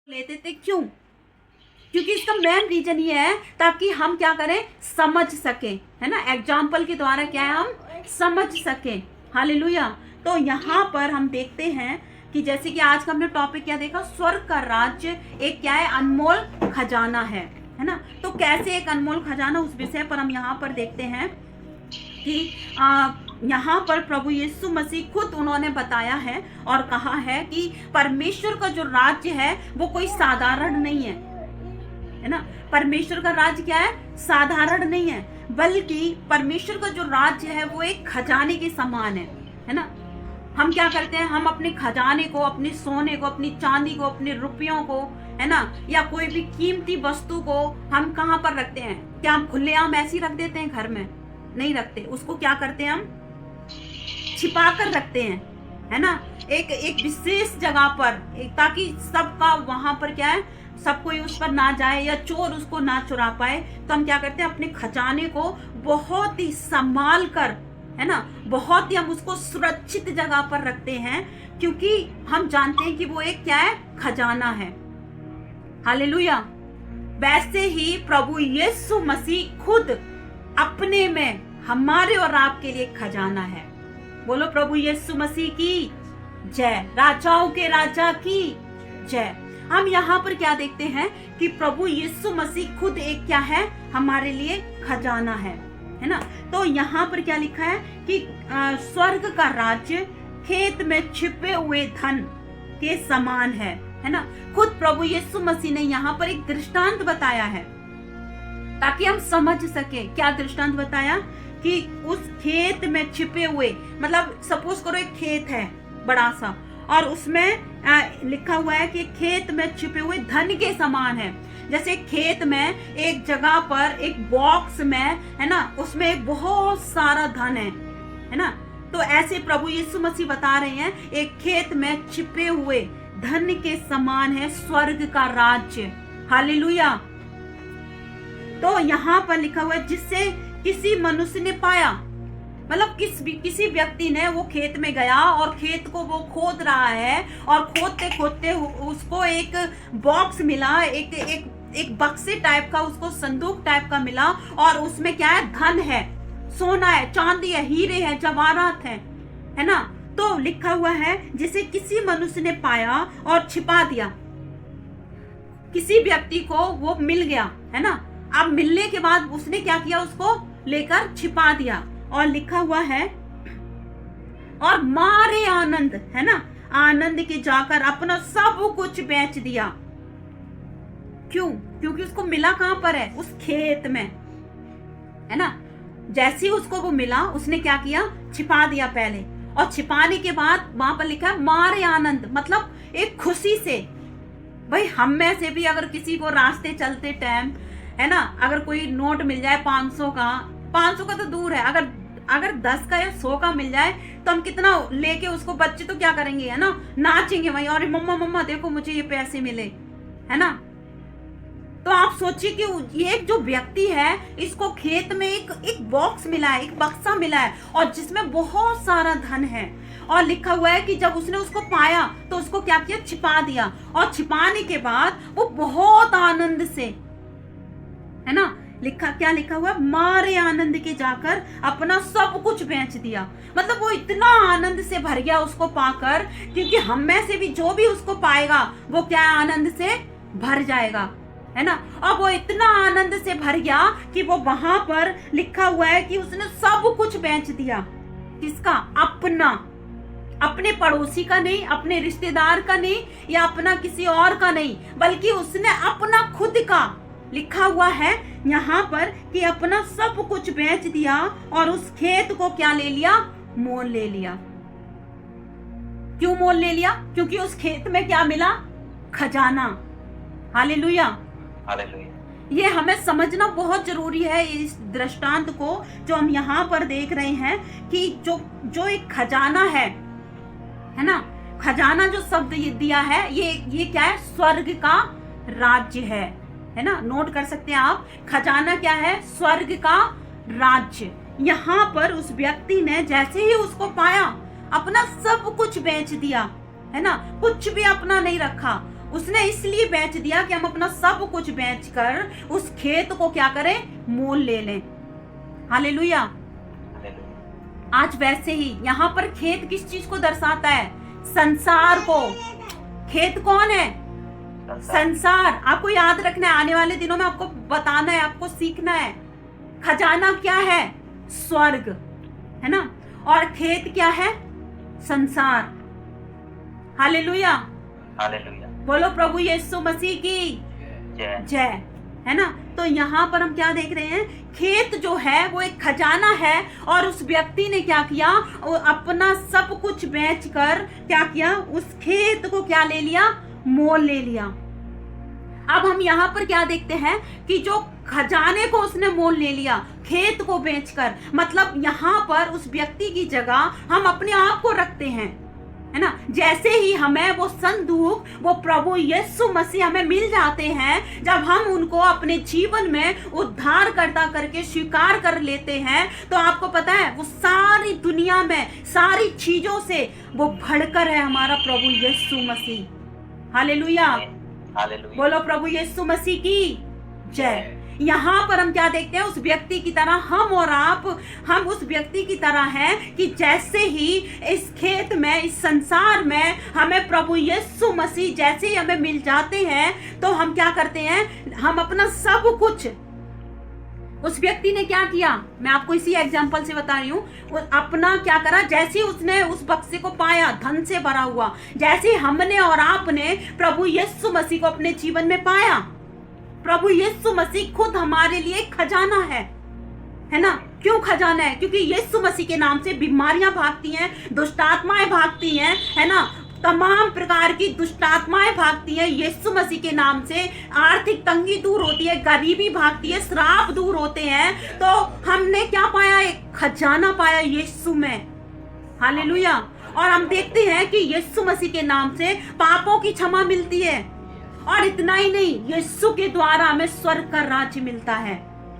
लेते थे। क्यों? क्योंकि इसका मेन रीजन ये है ताकि हम क्या करें, समझ सके, है ना। एग्जाम्पल के द्वारा क्या है, हम समझ सके। हालेलुया। तो यहाँ पर हम देखते हैं कि जैसे कि आज का हमने टॉपिक क्या देखा, स्वर्ग का राज्य एक क्या है, अनमोल खजाना है ना। तो कैसे एक अनमोल खजाना, उस विषय पर हम यहाँ पर देखते हैं कि यहाँ पर प्रभु यीशु मसीह खुद उन्होंने बताया है और कहा है कि परमेश्वर का जो राज्य है वो कोई साधारण नहीं है ना। परमेश्वर का राज्य क्या है, साधारण नहीं है, बल्कि परमेश्वर का जो राज्य है वो एक खजाने के समान है ना। हम क्या करते हैं, हम अपने खजाने को, अपने सोने को, अपनी चांदी को, अपने रुपयों को, है ना, या कोई भी कीमती वस्तु को हम कहाँ पर रखते हैं? क्या हम खुलेआम ऐसे ही रख देते हैं? घर में नहीं रखते। उसको क्या करते हैं, हम छिपा कर रखते हैं, है ना, एक विशेष जगह पर, ताकि सबका वहां पर क्या है, सब कोई उस पर ना जाए या चोर उसको ना चुरा पाए। तो हम क्या करते हैं, अपने खजाने को बहुत ही संभाल कर, है ना, बहुत ही हम उसको सुरक्षित जगह पर रखते हैं, क्योंकि हम जानते हैं कि वो एक क्या है, खजाना है। हालेलुया। वैसे ही प्रभु यीशु मसीह खुद अपने में हमारे और आपके लिए खजाना है। बोलो प्रभु यीशु मसीह की जय, राजाओं के राजा की जय। हम यहाँ पर क्या देखते हैं कि प्रभु यीशु मसीह खुद एक क्या है, हमारे लिए खजाना है ना। तो यहाँ पर क्या लिखा है कि स्वर्ग का राज्य खेत में छिपे हुए धन के समान है ना। खुद प्रभु यीशु मसीह ने यहाँ पर एक दृष्टांत बताया है ताकि हम समझ सके। क्या दृष्टांत बताया कि उस खेत में छिपे हुए, मतलब सपोज करो एक खेत है बड़ा सा, और उसमें लिखा हुआ है कि खेत में छिपे हुए धन के समान है। जैसे खेत में एक जगह पर एक बॉक्स में, है ना, उसमें एक बहुत सारा धन है ना। तो ऐसे प्रभु यीशु मसीह बता रहे हैं एक खेत में छिपे हुए धन के समान है स्वर्ग का राज्य। हालेलुया। तो यहाँ पर लिखा हुआ है जिससे किसी मनुष्य ने पाया, मतलब किसी व्यक्ति ने वो खेत में गया और खेत को वो खोद रहा है, और खोदते खोदते उसको एक बॉक्स मिला, एक बक्से टाइप का, उसको संदूक टाइप का मिला, और उसमें क्या है, धन है, सोना है, चांदी है, हीरे है, जवाहरात है ना। तो लिखा हुआ है जिसे किसी मनुष्य ने पाया और छिपा दिया। किसी व्यक्ति को वो मिल गया, है ना। अब मिलने के बाद उसने क्या किया, उसको लेकर छिपा दिया, और लिखा हुआ है और मारे आनंद, है ना, आनंद के जाकर अपना सब कुछ बेच दिया। क्यों? क्योंकि उसको मिला कहां पर है, उस खेत में, है ना। जैसे ही उसको वो मिला, उसने क्या किया, छिपा दिया पहले, और छिपाने के बाद वहां पर लिखा है मारे आनंद, मतलब एक खुशी से। भाई हम में से भी अगर किसी को रास्ते चलते टाइम, है ना, अगर कोई नोट मिल जाए 500 का तो दूर है, अगर 10 का या 100 का मिल जाए तो हम कितना लेके उसको, बच्चे तो क्या करेंगे, है ना, नाचेंगे भाई, और मम्मा मम्मा देखो मुझे ये पैसे मिले, है ना। तो आप सोचिए कि ये जो व्यक्ति है, इसको खेत में एक बॉक्स मिला है, एक बक्सा मिला है, और जिसमें बहुत सारा धन है, और लिखा हुआ है कि जब उसने उसको पाया तो उसको क्या किया, छिपा दिया, और छिपाने के बाद वो बहुत आनंद से, है ना, क्या लिखा हुआ, मारे आनंद के जाकर अपना सब कुछ बेच दिया। मतलब वो इतना आनंद से भर गया उसको पाकर, क्योंकि हम में से भी जो भी उसको पाएगा वो क्या आनंद से भर जाएगा, है ना। और वो इतना आनंद से भर गया कि वो वहां पर लिखा हुआ है कि उसने सब कुछ बेच दिया। किसका? अपना, अपने पड़ोसी का नहीं, अपने रिश्तेदार का नहीं, या अपना किसी और का नहीं, बल्कि उसने अपना खुद का, लिखा हुआ है यहाँ पर कि अपना सब कुछ बेच दिया, और उस खेत को क्या ले लिया, मोल ले लिया। क्यों मोल ले लिया? क्योंकि उस खेत में क्या मिला, खजाना। हालेलुया। हालेलुया। ये हमें समझना बहुत जरूरी है, इस दृष्टांत को जो हम यहाँ पर देख रहे हैं कि जो एक खजाना है ना, खजाना जो शब्द दिया है, ये क्या है, स्वर्ग का राज्य है ना। नोट कर सकते हैं आप, खजाना क्या है, स्वर्ग का राज्य। यहाँ पर उस व्यक्ति ने जैसे ही उसको पाया, अपना सब कुछ बेच दिया, है ना, कुछ भी अपना नहीं रखा, उसने इसलिए बेच दिया कि हम अपना सब कुछ बेचकर उस खेत को क्या करें, मोल ले लें। हालेलुया। आज वैसे ही यहाँ पर खेत किस चीज को दर्शाता है? संसार को। खेत कौन है? संसार। आपको याद रखना है, आने वाले दिनों में आपको बताना है, आपको सीखना है। खजाना क्या है? स्वर्ग, है ना। और खेत क्या है? संसार। हालेलुया। हालेलुया। बोलो प्रभु यीशु मसीह की जय, है ना। तो यहाँ पर हम क्या देख रहे हैं? खेत जो है वो एक खजाना है, और उस व्यक्ति ने क्या किया? वो अपना सब कुछ बेचकर क्या किया? उस खेत को क्या ले लिया? मोल ले लिया। अब हम यहाँ पर क्या देखते हैं कि जो खजाने को उसने मोल ले लिया खेत को बेचकर, मतलब यहाँ पर उस व्यक्ति की जगह हम अपने आप को रखते हैं, है ना। जैसे ही हमें वो संदूक, वो प्रभु यीशु मसीह हमें मिल जाते हैं, जब हम उनको अपने जीवन में उद्धार करके स्वीकार कर लेते हैं, तो आपको पता है वो सारी दुनिया में सारी चीजों से वो बढ़कर है हमारा प्रभु यीशु मसीह। हालेलुया। हालेलुया। बोलो प्रभु यीशु मसीह की जय। यहाँ पर हम क्या देखते हैं? उस व्यक्ति की तरह हम और आप, हम उस व्यक्ति की तरह हैं कि जैसे ही इस खेत में, इस संसार में हमें प्रभु यीशु मसीह जैसे ही हमें मिल जाते हैं, तो हम क्या करते हैं? हम अपना सब कुछ, उस व्यक्ति ने क्या किया? मैं आपको इसी एग्जांपल से बता रही हूँ। अपना क्या करा? जैसे ही उसने उस बक्से को पाया, धन से भरा हुआ, जैसे हमने और आपने प्रभु यीशु मसीह को अपने जीवन में पाया, प्रभु यीशु मसीह खुद हमारे लिए खजाना है ना। क्यों खजाना है? क्योंकि यीशु मसीह के नाम से बीमारियां भागती हैं, दुष्ट आत्माएं भागती हैं, है ना। तमाम प्रकार की दुष्ट आत्माएं भागती हैं यीशु मसीह के नाम से। आर्थिक तंगी दूर होती है, गरीबी भागती है, श्राप दूर होते हैं। तो हमने क्या पाया? एक खजाना पाया यीशु में। हालेलुया। और हम देखते हैं कि यीशु मसीह के नाम से पापों की क्षमा मिलती है, और इतना ही नहीं, यीशु के द्वारा हमें स्वर्ग का राज्य मिलता है।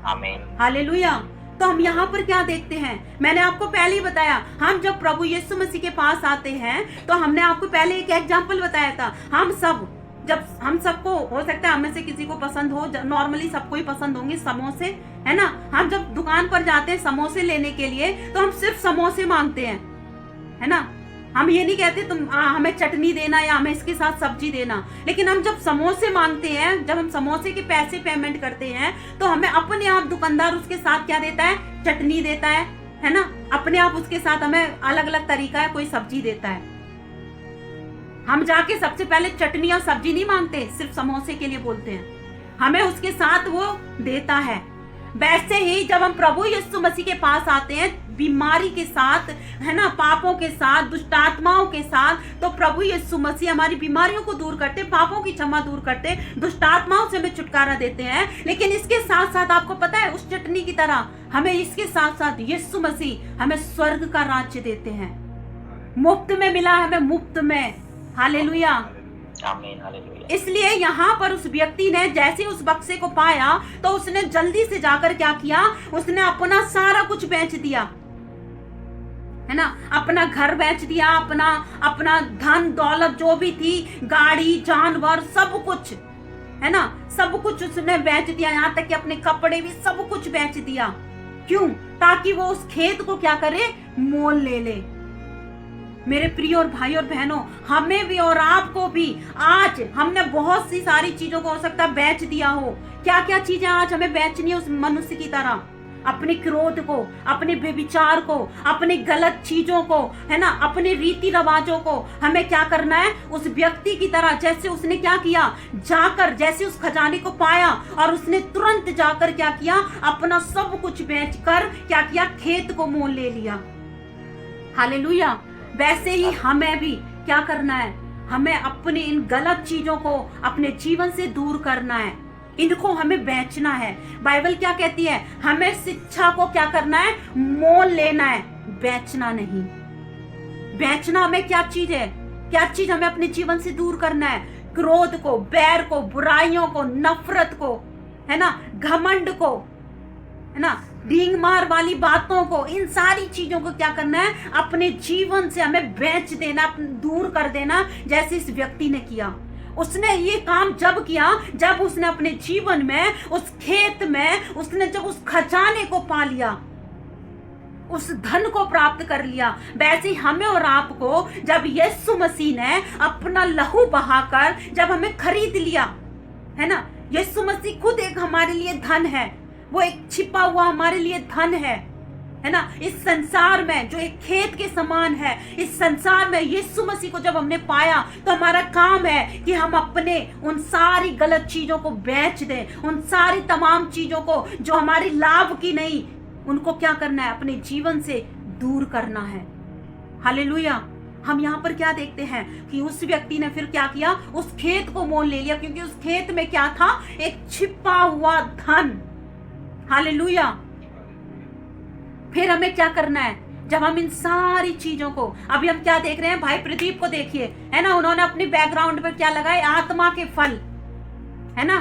आमीन। हालेलुया। तो हम यहाँ पर क्या देखते हैं? मैंने आपको पहले ही बताया, हम जब प्रभु यीशु मसीह के पास आते हैं, तो हमने आपको पहले एक एग्जाम्पल बताया था। हम सबको हो सकता है, हमें से किसी को पसंद हो, नॉर्मली सबको ही पसंद होंगे समोसे, है ना। हम जब दुकान पर जाते हैं समोसे लेने के लिए, तो हम सिर्फ समोसे मांगते हैं, है ना। हम ये नहीं कहते तुम हमें चटनी देना या हमें इसके साथ सब्जी देना। लेकिन हम जब समोसे मांगते हैं, जब हम समोसे के पैसे पेमेंट करते हैं, तो हमें अपने आप दुकानदार उसके साथ क्या देता है? चटनी देता है ना। अपने आप उसके साथ हमें अलग अलग तरीका है, कोई सब्जी देता है। हम जाके सबसे पहले चटनी और सब्जी नहीं मांगते, सिर्फ समोसे के लिए बोलते हैं, हमें उसके साथ वो देता है। वैसे ही जब हम प्रभु यीशु मसीह के पास आते हैं बीमारी के साथ, है ना, पापों के साथ, दुष्ट आत्माओं के साथ, तो प्रभु यीशु मसीह हमारी बीमारियों को दूर करते, पापों की क्षमा दूर करते, दुष्ट आत्माओं से हमें छुटकारा देते हैं। लेकिन इसके साथ साथ आपको पता है, उस चटनी की तरह हमें इसके साथ साथ यीशु मसीह हमें स्वर्ग का राज्य देते हैं। मुफ्त में मिला हमें, मुफ्त में। हालेलुया। आमीन। हालेलुया। इसलिए यहाँ पर उस व्यक्ति ने जैसे उस बक्से को पाया, तो उसने जल्दी से जाकर क्या किया? उसने अपना सारा कुछ बेच दिया, है ना। अपना घर बेच दिया, अपना धन दौलत जो भी थी, गाड़ी, जानवर, सब कुछ, है ना, सब कुछ उसने बेच दिया। यहाँ तक कि अपने कपड़े भी, सब कुछ बेच दिया। क्यों? ताकि वो उस खेत को क्या करे? मोल ले ले। मेरे प्रिय और भाई और बहनों, हमें भी और आपको भी आज हमने बहुत सी सारी चीजों को हो सकता है बेच दिया हो। क्या क्या चीजें आज हमें बेचनी है उस मनुष्य की तरह? अपने क्रोध को, अपने व्यभिचार को, अपनी गलत चीजों को, है ना, अपने रीति रिवाजों को हमें क्या करना है? उस व्यक्ति की तरह, जैसे उसने क्या किया? जाकर जैसे उस खजाने को पाया, और उसने तुरंत जाकर क्या किया? अपना सब कुछ बेचकर क्या किया? खेत को मोल ले लिया। हालेलुया। वैसे ही हमें भी क्या करना है? हमें अपनी इन गलत चीजों को अपने जीवन से दूर करना है, इनको हमें बेचना है। बाइबल क्या कहती है? हमें शिक्षा को क्या करना है? मोल लेना है, बेचना नहीं। बेचना हमें क्या चीज है? क्या चीज हमें अपने जीवन से दूर करना है? क्रोध को, बैर को, बुराइयों को, नफरत को, है ना, घमंड को, है ना, ढींग मार वाली बातों को, इन सारी चीजों को क्या करना है? अपने जीवन से हमें बेच देना, दूर कर देना, जैसे इस व्यक्ति ने किया। उसने ये काम जब किया जब उसने अपने जीवन में उस खेत में उसने जब उस खजाने को पा लिया, उस धन को प्राप्त कर लिया। वैसे ही हमें और आपको जब यीशु मसीह ने अपना लहू बहाकर जब हमें खरीद लिया, है ना, यीशु मसीह खुद एक हमारे लिए धन है, वो एक छिपा हुआ हमारे लिए धन है ना। इस संसार में जो एक खेत के समान है, इस संसार में यीशु मसीह को जब हमने पाया तो हमारा काम है कि हम अपने उन सारी गलत चीजों को बेच दें, उन सारी तमाम चीजों को जो हमारी लाभ की नहीं, उनको क्या करना है, अपने जीवन से दूर करना है। हालेलुया। हम यहाँ पर क्या देखते हैं कि उस व्यक्ति ने फिर क्या किया, उस खेत को मोल ले लिया, क्योंकि उस खेत में क्या था, एक छिपा हुआ धन। हालेलुया। फिर हमें क्या करना है, जब हम इन सारी चीजों को, अभी हम क्या देख रहे हैं, भाई प्रदीप को देखिए, है ना, उन्होंने अपनी बैकग्राउंड पर क्या लगाए, आत्मा के फल, है ना,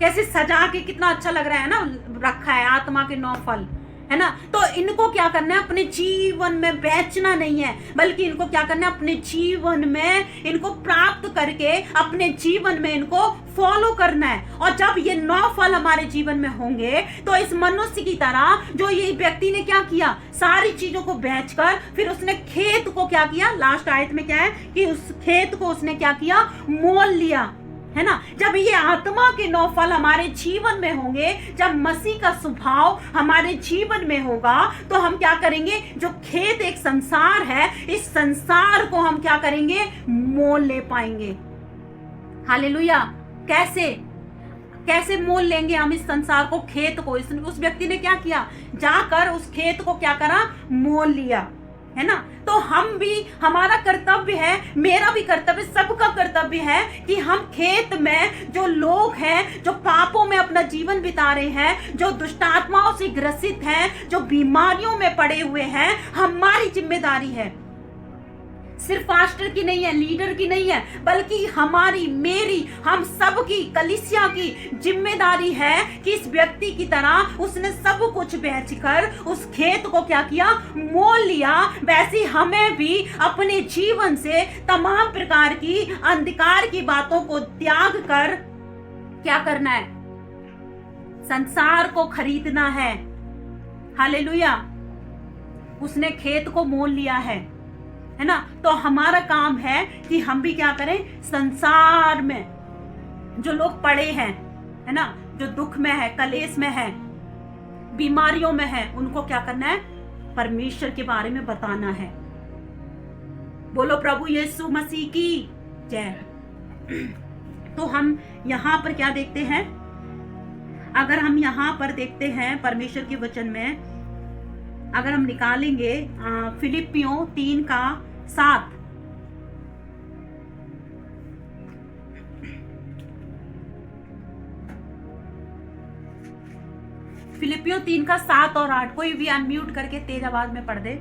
कैसे सजा के कितना अच्छा लग रहा है ना, रखा है आत्मा के 9 फल, है ना। तो इनको क्या करना है, अपने जीवन में बेचना नहीं है, बल्कि इनको क्या करना है, अपने जीवन में इनको प्राप्त करके अपने जीवन में इनको फॉलो करना है। और जब ये 9 फल हमारे जीवन में होंगे तो इस मनुष्य की तरह जो ये व्यक्ति ने क्या किया, सारी चीजों को बेचकर फिर उसने खेत को क्या किया, लास्ट आयत में क्या है कि उस खेत को उसने क्या किया, मोल लिया, है ना। जब ये आत्मा के 9 फल हमारे जीवन में होंगे, जब मसीह का स्वभाव हमारे जीवन में होगा, तो हम क्या करेंगे, जो खेत एक संसार है, इस संसार को हम क्या करेंगे, मोल ले पाएंगे। हालेलुया। कैसे मोल लेंगे हम इस संसार को, खेत को। उस व्यक्ति ने क्या किया, जाकर उस खेत को क्या करा, मोल लिया, है ना। तो हम भी, हमारा कर्तव्य है, मेरा भी कर्तव्य, सबका कर्तव्य है कि हम खेत में जो लोग हैं, जो पापों में अपना जीवन बिता रहे हैं, जो दुष्टात्माओं से ग्रसित हैं, जो बीमारियों में पड़े हुए हैं, हमारी जिम्मेदारी है, सिर्फ पास्टर की नहीं है, लीडर की नहीं है, बल्कि हमारी, मेरी, हम सब की, कलीसिया की जिम्मेदारी है कि इस व्यक्ति की तरह उसने सब कुछ बेचकर उस खेत को क्या किया, मोल लिया। वैसे हमें भी अपने जीवन से तमाम प्रकार की अंधकार की बातों को त्याग कर क्या करना है, संसार को खरीदना है। हालेलुया। उसने खेत को मोल लिया है ना। तो हमारा काम है कि हम भी क्या करें, संसार में जो लोग पड़े हैं, है ना, जो दुख में है, कलेश में है, बीमारियों में है, उनको क्या करना है, परमेश्वर के बारे में बताना है। बोलो प्रभु यीशु मसीह की जय। तो हम यहाँ पर क्या देखते हैं, अगर हम यहाँ पर देखते हैं परमेश्वर के वचन में, अगर हम निकालेंगे फिलिपियों 3:7, फिलिपियों 3:7 और 8, कोई भी अनम्यूट करके तेज आवाज में पढ़ दे।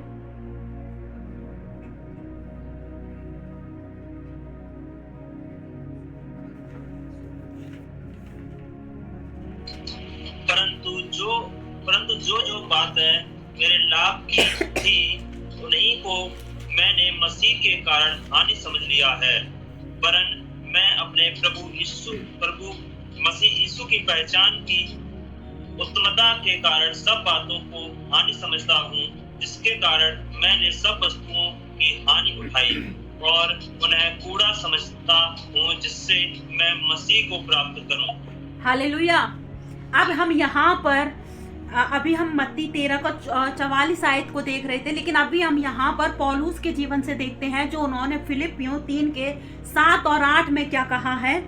परंतु जो बातें मेरे लाभ की थी, उन्हीं को मैंने मसीह के कारण हानि समझ लिया है, वरन मैं अपने प्रभु मसीह यीशु की पहचान की उत्तमता के कारण सब बातों को हानि समझता हूँ, जिसके कारण मैंने सब वस्तुओं की हानि उठाई और उन्हें कूड़ा समझता हूँ, जिससे मैं मसीह को प्राप्त करूँ। हालेलुया। अब हम यहाँ पर, अभी हम मत्ती 13:44 आयत को देख रहे थे, लेकिन अभी हम यहाँ पर पौलुस के जीवन से देखते हैं, जो उन्होंने फिलिपियों 3:7 और 8 में क्या कहा है।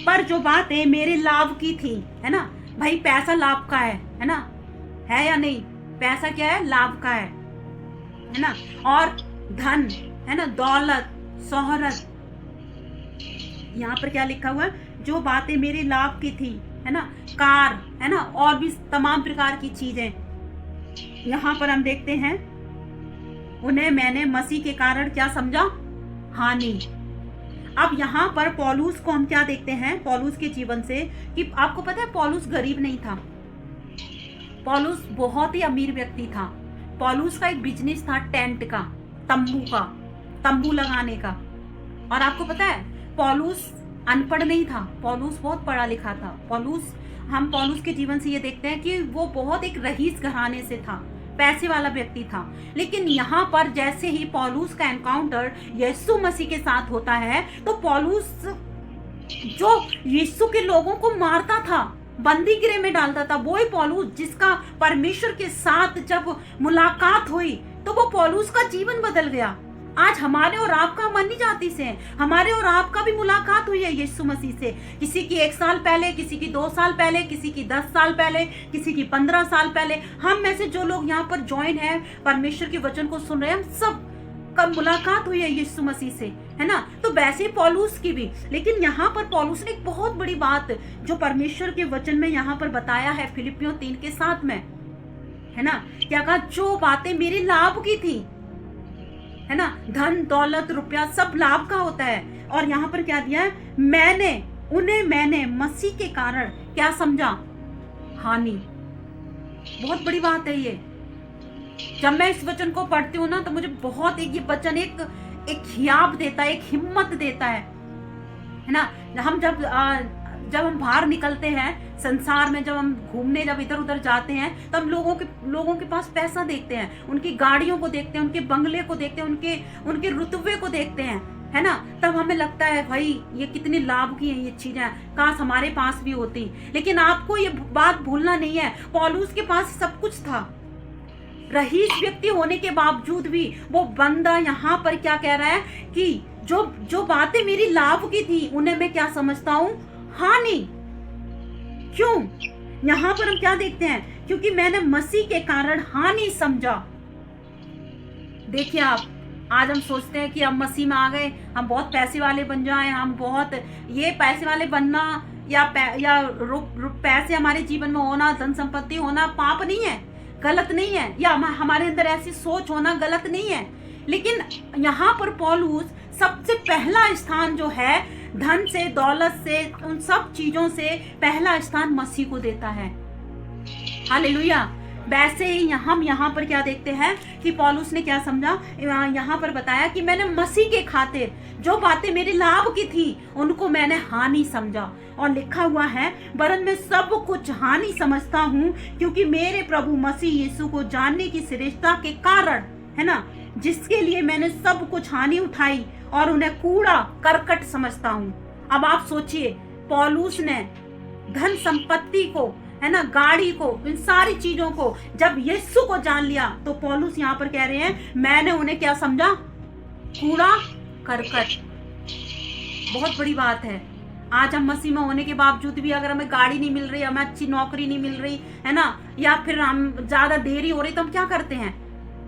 पर जो बातें मेरे लाभ की थी, है ना, भाई पैसा लाभ का है ना, है या नहीं, पैसा क्या है, लाभ का है ना, और धन, है ना, दौलत, शोहरत, यहाँ पर क्या लिखा हुआ है, जो बातें मेरे लाभ की थी, है ना, कार, है ना, और भी तमाम प्रकार की चीजें, यहाँ पर हम देखते हैं, उन्हें मैंने मसीह के कारण क्या समझा, हानि। अब यहाँ पर पौलुस को हम क्या देखते हैं, पौलुस के जीवन से, कि आपको पता है पौलुस गरीब नहीं था, पौलुस बहुत ही अमीर व्यक्ति था। पौलुस का एक बिजनेस था टेंट का, तंबू लगाने का। और आपको पता है पौलुस अनपढ़ नहीं था, पौलुस बहुत पढ़ा लिखा था। हम पौलुस के जीवन से ये देखते हैं कि वो बहुत एक रईस घराने से था, पैसे वाला व्यक्ति था। लेकिन यहाँ पर जैसे ही पौलुस का एनकाउंटर यीशु मसीह के साथ होता है, तो पौलुस जो यीशु के लोगों को मारता था, बंदी गृह में डालता था, वो ही पौलुस जिसका परमेश्वर के साथ जब मुलाकात हुई तो वो पौलुस का जीवन बदल गया। आज हमारे और आपका मनी जाति से हमारे और आपका भी मुलाकात हुई है यीशु मसीह से। किसी की 1 साल पहले, किसी की 2 साल पहले, किसी की 10 साल पहले, किसी की 15 साल पहले। हम में से जो लोग यहाँ पर ज्वाइन है, परमेश्वर के वचन को सुन रहे हैं, हम सब कब मुलाकात हुई है यीशु मसीह से, है ना। तो वैसे पौलुस की भी, लेकिन यहाँ पर पौलुस ने एक बहुत बड़ी बात जो परमेश्वर के वचन में यहाँ पर बताया है फिलिपियों 3:7 में, है ना, क्या कहा, जो बातें मेरे लाभ की थी, है ना, धन दौलत रुपया सब लाभ का होता है। और यहाँ पर क्या दिया है, मैंने मसीह के कारण क्या समझा, हानि। बहुत बड़ी बात है ये। जब मैं इस वचन को पढ़ती हूँ ना, तो मुझे बहुत ये वचन एक हियाब देता है, एक हिम्मत देता है ना। हम जब हम बाहर निकलते हैं संसार में, जब हम घूमने, जब इधर उधर जाते हैं, तो हम लोगों के पास पैसा देखते हैं, उनकी गाड़ियों को देखते हैं, उनके बंगले को देखते हैं, उनके रुतबे को देखते हैं, है ना। तब हमें लगता है भाई ये कितने लाभ की हैं ये चीजें, काश हमारे पास भी होती। लेकिन आपको ये बात भूलना नहीं है, पौलुस के पास सब कुछ था। रईस व्यक्ति होने के बावजूद भी वो बंदा यहाँ पर क्या कह रहा है कि जो बातें मेरी लाभ की थी, उन्हें मैं क्या समझता हूँ, हानि। क्यों? यहां पर हम क्या देखते हैं, क्योंकि मैंने मसीह के कारण हानि समझा। देखिए आप, आज हम सोचते हैं कि हम मसीह में आ गए, हम बहुत पैसे वाले बन जाएं, हम बहुत ये पैसे वाले बनना या पैसे हमारे जीवन में होना, धन संपत्ति होना पाप नहीं है, गलत नहीं है, या हमारे अंदर ऐसी सोच होना गलत नहीं है। लेकिन यहाँ पर पौलुस सबसे पहला स्थान जो है, धन से, दौलत से, उन सब चीजों से पहला स्थान मसीह को देता है। हालेलुया। वैसे ही हम यहाँ पर क्या देखते हैं कि पौलुस ने क्या समझा, यहाँ पर बताया कि मैंने मसीह के खातिर जो बातें मेरे लाभ की थी, उनको मैंने हानि समझा। और लिखा हुआ है, वरन मैं सब कुछ हानि समझता हूँ, क्योंकि मेरे प्रभु मसीह यीशु को जानने की श्रेष्ठता के कारण, है ना, जिसके लिए मैंने सब कुछ हानि उठाई और उन्हें कूड़ा करकट समझता हूँ। अब आप सोचिए, पौलुस ने धन संपत्ति को, है ना, गाड़ी को, इन सारी चीजों को जब यीशु को जान लिया, तो पौलुस यहाँ पर कह रहे हैं, मैंने उन्हें क्या समझा, कूड़ा करकट। बहुत बड़ी बात है। आज हम मसीह में होने के बावजूद भी अगर हमें गाड़ी नहीं मिल रही, हमें अच्छी नौकरी नहीं मिल रही, है ना, या फिर हम ज्यादा देरी हो रही, तो हम क्या करते हैं,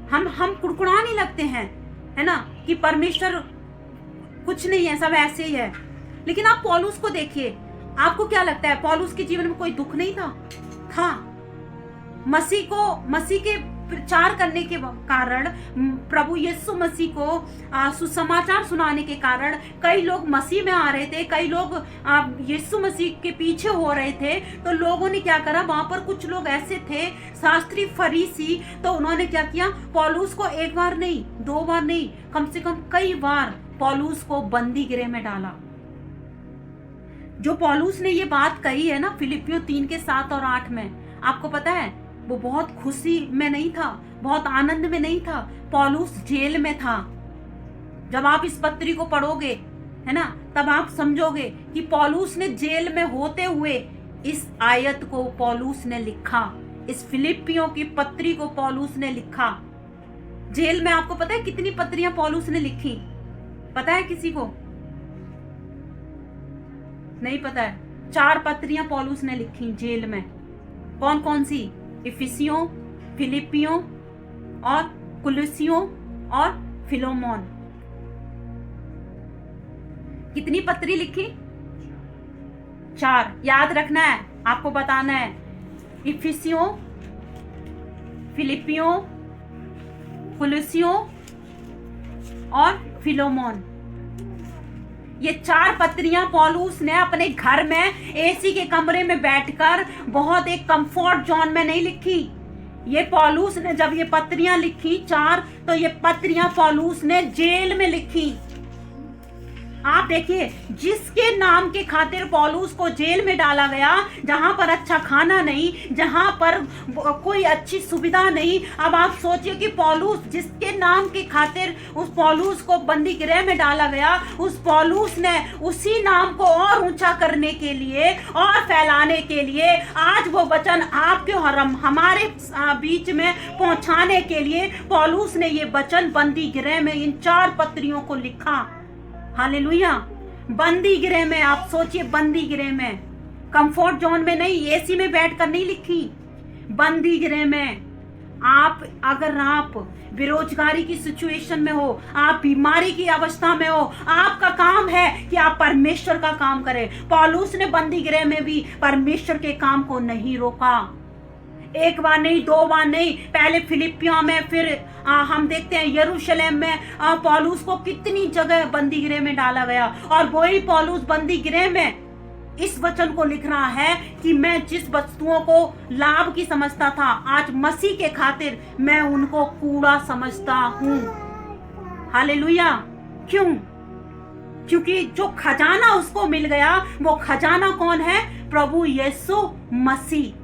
हम कुड़कुड़ाने लगते हैं, है ना, कि परमेश्वर कुछ नहीं है, सब ऐसे ही है। लेकिन आप पौलुस को देखिए, आपको क्या लगता है, पौलुस के जीवन में कोई दुख नहीं था। मसीह के प्रचार करने के कारण, प्रभु यीशु मसीह को सुसमाचार सुनाने के कारण कई लोग मसीह में आ रहे थे, कई लोग यीशु मसीह के पीछे हो रहे थे। तो लोगों ने क्या करा, वहां पर कुछ लोग ऐसे थे शास्त्री फरीसी, तो उन्होंने क्या किया, पौलुस को 1 बार नहीं, 2 बार नहीं, कम से कम कई बार पौलुस को बंदी गृह में डाला। जो पौलुस ने ये बात कही है ना फिलिपियों 3:7 और 8 में, आपको पता है वो बहुत खुशी में नहीं था, बहुत आनंद में नहीं था। पौलुस जेल में था। जब आप इस पत्री को पढ़ोगे, है ना, तब आप समझोगे कि पौलुस ने जेल में होते हुए इस आयत को पौलुस ने लिखा, इस फिलिपियों की पत्री को पौलुस ने लिखा। जेल में आपको पता है कितनी पत्रियां पौलुस ने लिखी? पता है किसी को? नहीं पता है। 4 पत्रियां पौलुस ने लिखी जेल में। कौन कौन सी? इफिसियों, फिलिपियों और कुलुसियों और फिलोमोन। कितनी पत्री लिखी? 4। याद रखना है, आपको बताना है। इफिसियों, फिलिपियों, कुलुसियों और फिलोमोन। ये 4 पत्रियां पौलुस ने अपने घर में एसी के कमरे में बैठकर बहुत एक कंफर्ट जोन में नहीं लिखी। ये पौलुस ने जब ये पत्रियां लिखी 4, तो ये पत्रियां पौलुस ने जेल में लिखी। आप देखिए, जिसके नाम के खातिर पौलुस को जेल में डाला गया, जहां पर अच्छा खाना नहीं, जहां पर कोई अच्छी सुविधा नहीं। अब आप सोचिए कि पौलुस, जिसके नाम के खातिर उस पौलुस को बंदी गृह में डाला गया, उस पौलुस ने उसी नाम को और ऊंचा करने के लिए और फैलाने के लिए आज वो वचन आपके और हमारे बीच में पहुंचाने के लिए पौलुस ने ये वचन बंदी गृह में इन 4 पत्रियों को लिखा। हालेलुया। बंदी गृह में, आप सोचिए, बंदी गृह में, कंफर्ट जोन में नहीं, एसी में बैठकर नहीं लिखी, बंदी गृह में। अगर आप बेरोजगारी की सिचुएशन में हो, आप बीमारी की अवस्था में हो, आपका काम है कि आप परमेश्वर का काम करें। पौलुस ने बंदी गृह में भी परमेश्वर के काम को नहीं रोका। एक बार नहीं, 2 बार नहीं, पहले फिलिपियों में, फिर हम देखते हैं यरूशलेम में पौलुस को कितनी जगह बंदी गृह में डाला गया। और वही पौलुस बंदी गृह में इस वचन को लिख रहा है कि मैं जिस वस्तुओं को लाभ की समझता था, आज मसीह के खातिर मैं उनको कूड़ा समझता हूं। हालेलुया। क्यों? क्योंकि जो खजाना उसको मिल गया, वो खजाना कौन है? प्रभु यीशु मसीह।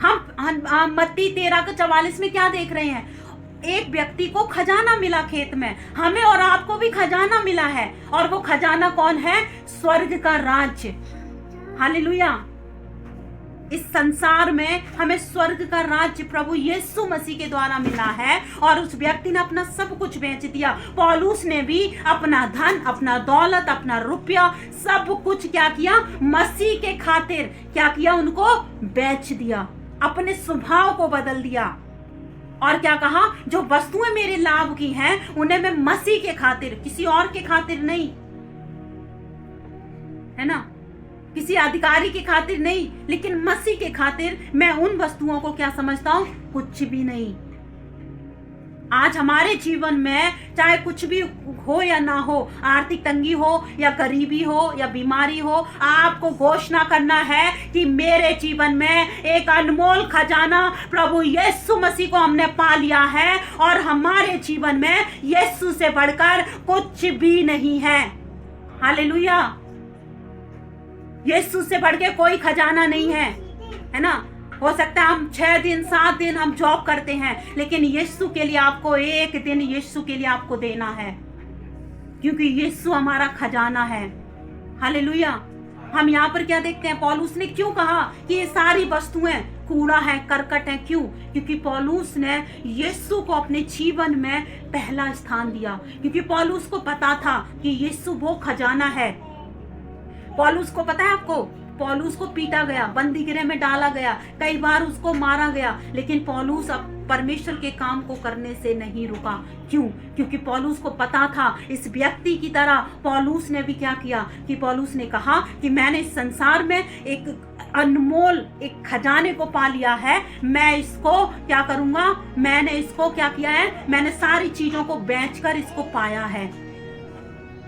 हम मत्ती 13:44 में क्या देख रहे हैं? एक व्यक्ति को खजाना मिला खेत में, हमें और आपको भी खजाना मिला है। और वो खजाना कौन है? स्वर्ग का राज्य। हालेलुया। इस संसार में हमें स्वर्ग का राज्य प्रभु यीशु मसीह के द्वारा मिला है। और उस व्यक्ति ने अपना सब कुछ बेच दिया। पौलुस ने भी अपना धन, अपना दौलत, अपना रुपया, सब कुछ क्या किया? मसीह के खातिर क्या किया? उनको बेच दिया, अपने स्वभाव को बदल दिया। और क्या कहा? जो वस्तुएं मेरे लाभ की हैं, उन्हें मैं मसीह के खातिर, किसी और के खातिर नहीं, है ना, किसी अधिकारी के खातिर नहीं, लेकिन मसीह के खातिर मैं उन वस्तुओं को क्या समझता हूं? कुछ भी नहीं। आज हमारे जीवन में चाहे कुछ भी हो या ना हो, आर्थिक तंगी हो या गरीबी हो या बीमारी हो, आपको घोषणा करना है कि मेरे जीवन में एक अनमोल खजाना प्रभु यीशु मसीह को हमने पा लिया है। और हमारे जीवन में यीशु से बढ़कर कुछ भी नहीं है। हालेलुया। यीशु से बढ़ के कोई खजाना नहीं है ना। हो सकता है हम 6 दिन 7 दिन हम जॉब करते हैं, लेकिन यीशु के लिए आपको एक दिन यीशु के लिए आपको देना है, क्योंकि यीशु हमारा खजाना है। हालेलुया। हम यहाँ पर क्या देखते हैं? पौलुस ने क्यों कहा कि ये सारी वस्तुएं कूड़ा है, करकट है? क्यों? क्योंकि पौलुस ने यीशु को अपने जीवन में पहला स्थान दिया। क्योंकि पौलुस को पता था कि यीशु वो खजाना है। पौलुस को पता है आपको, पौलुस को पीटा गया, बंदी गृह में डाला गया, कई बार उसको मारा गया, लेकिन पौलुस अब परमेश्वर के काम को करने से नहीं रुका। क्यों? क्योंकि पौलुस को पता था, इस व्यक्ति की तरह पौलुस ने भी क्या किया कि पौलुस ने कहा कि मैंने इस संसार में एक अनमोल एक खजाने को पा लिया है, मैं इसको क्या करूंगा? मैंने इसको क्या किया है? मैंने सारी चीजों को बेचकर इसको पाया है।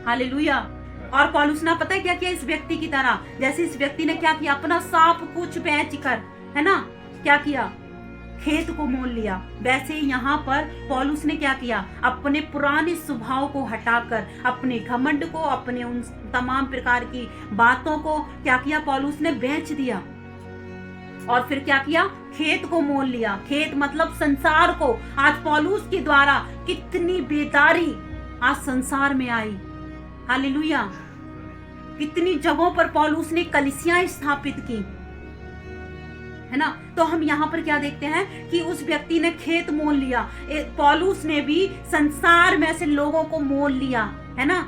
हालेलुया। और पौलुस ने पता है क्या किया? इस व्यक्ति की तरह, जैसे इस व्यक्ति ने क्या किया? अपना सब कुछ बेचकर, है ना, क्या किया? खेत को मोल लिया। वैसे ही यहाँ पर पौलुस ने क्या किया? अपने पुराने स्वभाव को हटाकर, अपने घमंड को, अपने उन तमाम प्रकार की बातों को क्या किया? पौलुस ने बेच दिया। और फिर क्या किया? खेत को मोल लिया। खेत मतलब संसार को। आज पौलुस के द्वारा कितनी बेदारी आज संसार में आई। हालेलुया। कितनी जगहों पर पौलुस ने कलीसियां स्थापित की, है ना। तो हम यहाँ पर क्या देखते हैं कि उस व्यक्ति ने खेत मोल लिया। पौलुस ने भी संसार में से लोगों को मोल लिया, है ना,